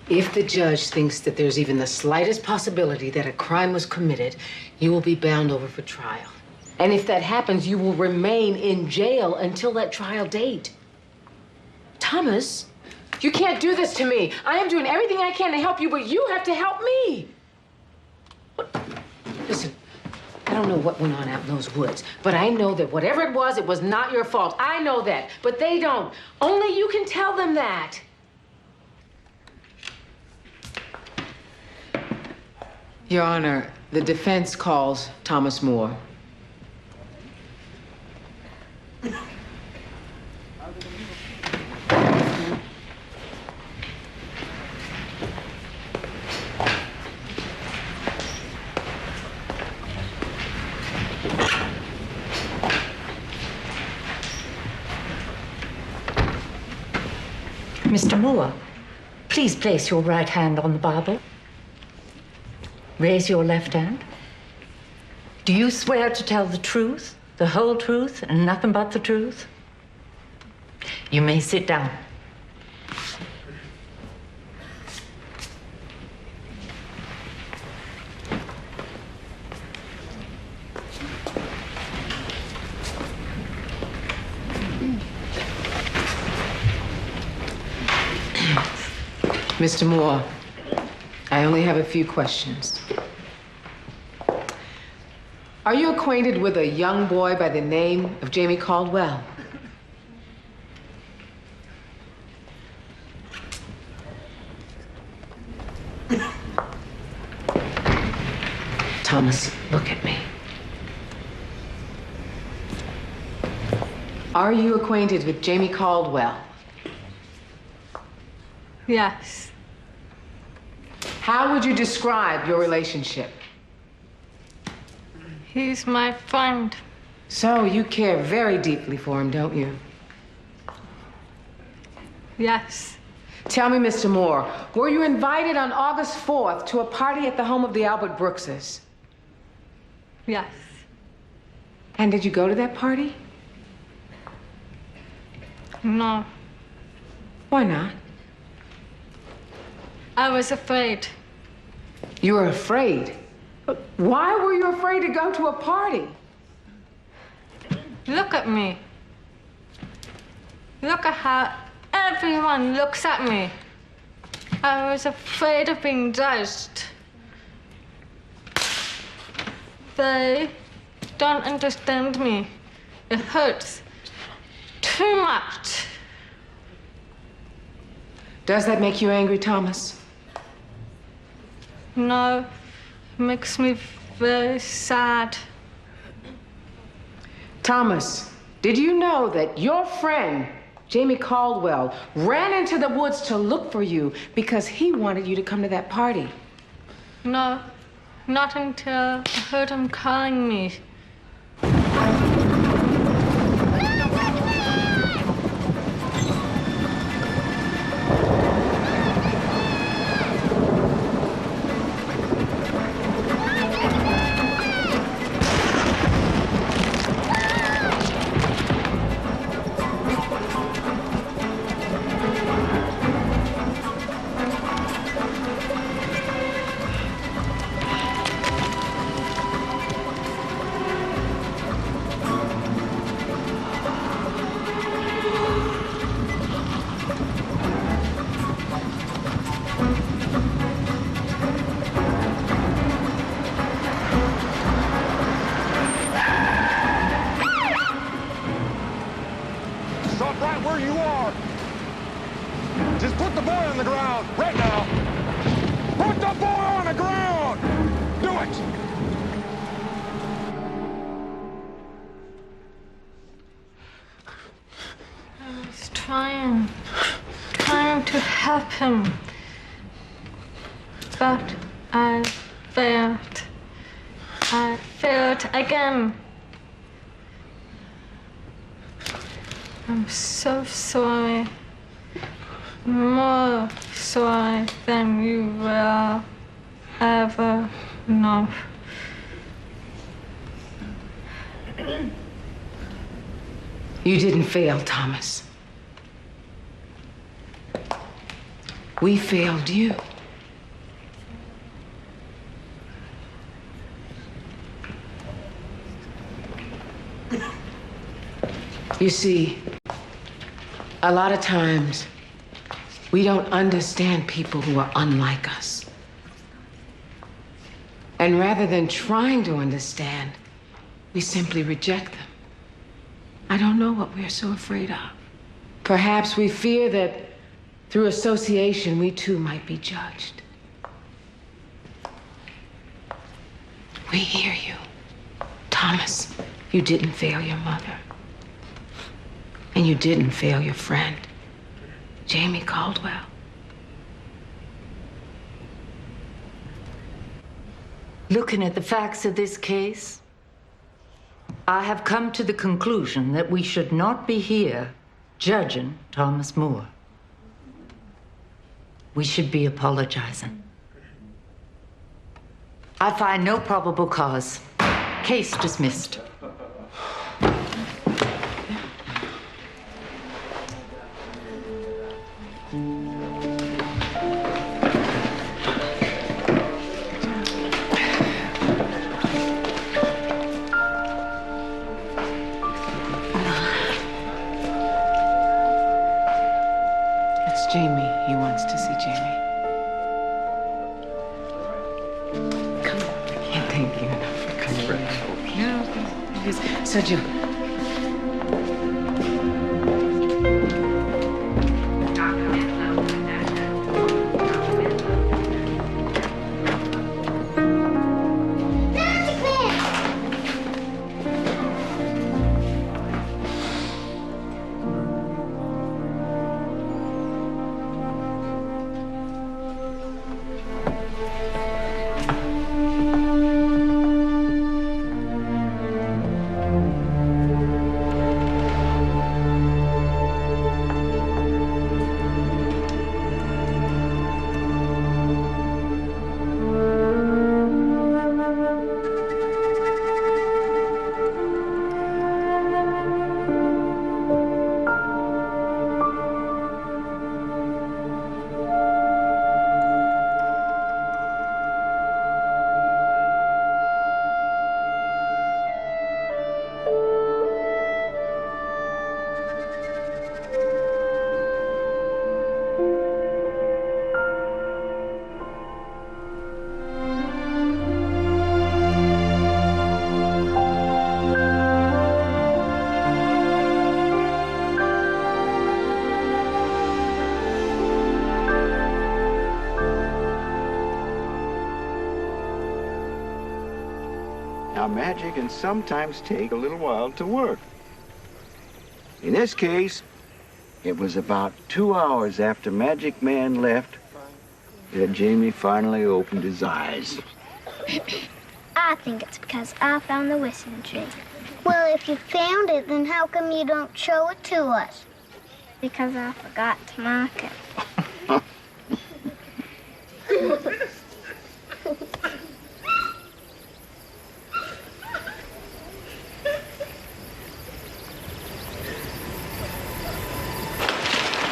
If the judge thinks that there's even the slightest possibility that a crime was committed, you will be bound over for trial. And if that happens, you will remain in jail until that trial date. Thomas, you can't do this to me. I am doing everything I can to help you, but you have to help me. Listen, I don't know what went on out in those woods, but I know that whatever it was not your fault. I know that, but they don't. Only you can tell them that. Your Honor, the defense calls Thomas Moore. Mr. Moore, please place your right hand on the Bible. Raise your left hand. Do you swear to tell the truth, the whole truth, and nothing but the truth? You may sit down. Mr. Moore, I only have a few questions. Are you acquainted with a young boy by the name of Jamie Caldwell? Thomas, look at me. Are you acquainted with Jamie Caldwell? Yes. How would you describe your relationship? He's my friend. So you care very deeply for him, don't you? Yes. Tell me, Mr. Moore, were you invited on August 4th to a party at the home of the Albert Brookses? Yes. And did you go to that party? No. Why not? I was afraid. You were afraid? But why were you afraid to go to a party? Look at me. Look at how everyone looks at me. I was afraid of being judged. They don't understand me. It hurts too much. Does that make you angry, Thomas? No, it makes me very sad. Thomas, did you know that your friend, Jamie Caldwell, ran into the woods to look for you because he wanted you to come to that party? No, not until I heard him calling me. Stop right where you are. Just put the boy on the ground, right now. Put the boy on the ground. Do it. I was trying to help him. But I failed. I failed again. I'm so sorry. More sorry than you will ever know. You didn't fail, Thomas. We failed you. You see, a lot of times, we don't understand people who are unlike us. And rather than trying to understand, we simply reject them. I don't know what we're so afraid of. Perhaps we fear that through association, we too might be judged. We hear you. Thomas, you didn't fail your mother. And you didn't fail your friend, Jamie Caldwell. Looking at the facts of this case, I have come to the conclusion that we should not be here judging Thomas Moore. We should be apologizing. I find no probable cause. Case dismissed. Jamie, you he wants to see Jamie. Come on, I can't thank you enough for coming. No, so Jim. Now, magic can sometimes take a little while to work. In this case, it was about 2 hours after Magic Man left that Jamie finally opened his eyes. I think it's because I found the wishing tree. Well, if you found it, then how come you don't show it to us? Because I forgot to mark it.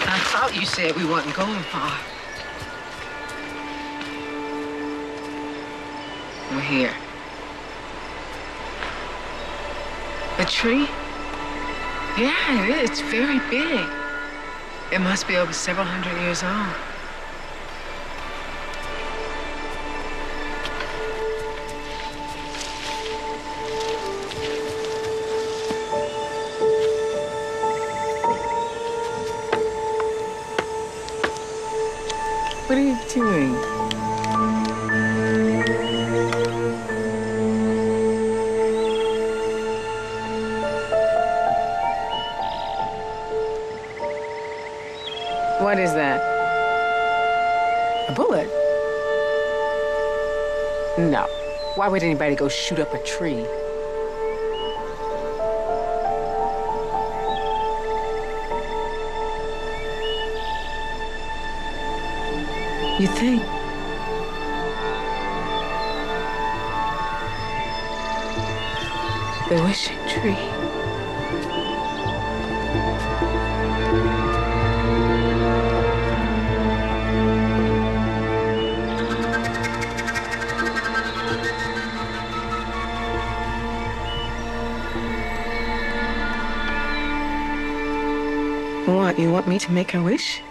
I thought you said we wasn't going far. We're here. A tree? Yeah, it's very big. It must be over several hundred years old. What are you doing? What is that? A bullet? No. Why would anybody go shoot up a tree? You think? The wishing tree. What, you want me to make a wish?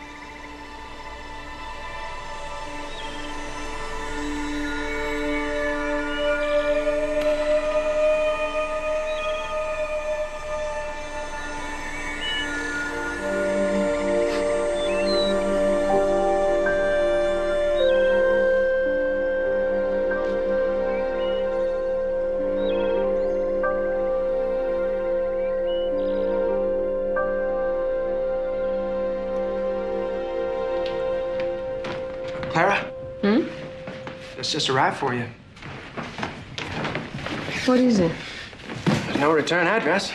Clara? It's just arrived for you. What is it? There's no return address.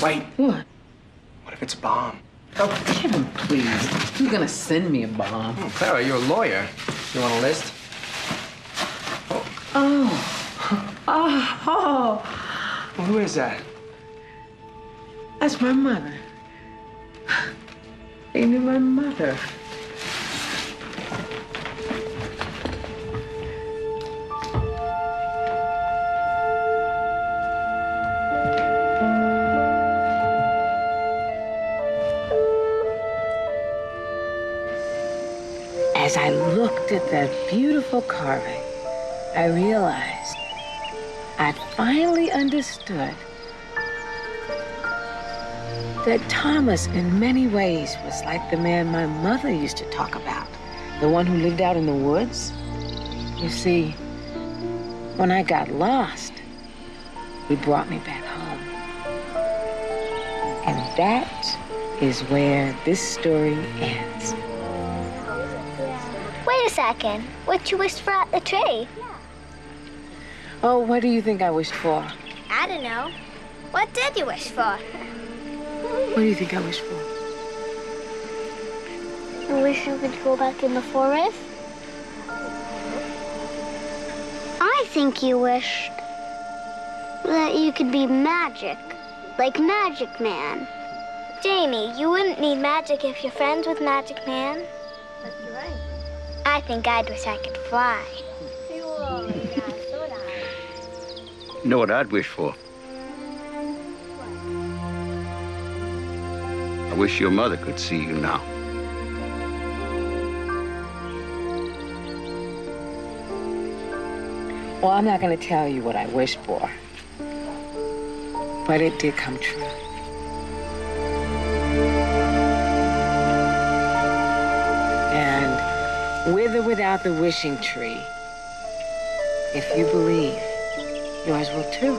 Wait. What? What if it's a bomb? Oh, Kevin, please. You're gonna send me a bomb. Oh, Clara, you're a lawyer. You want a list? Oh. Well, who is that? That's my mother. Ain't it my mother? As I looked at that beautiful carving, I realized I'd finally understood that Thomas, in many ways, was like the man my mother used to talk about, the one who lived out in the woods. You see, when I got lost, he brought me back home. And that is where this story ends. Wait a second. What you wished for at the tree? Oh, what do you think I wished for? I don't know. What did you wish for? What do you think I wished for? You wish you could go back in the forest? I think you wished that you could be magic, like Magic Man. Jamie, you wouldn't need magic if you're friends with Magic Man. That's right. I think I'd wish I could fly. You know what I'd wish for? I wish your mother could see you now. Well, I'm not going to tell you what I wished for, but it did come true. And with or without the wishing tree, if you believe, yours will too.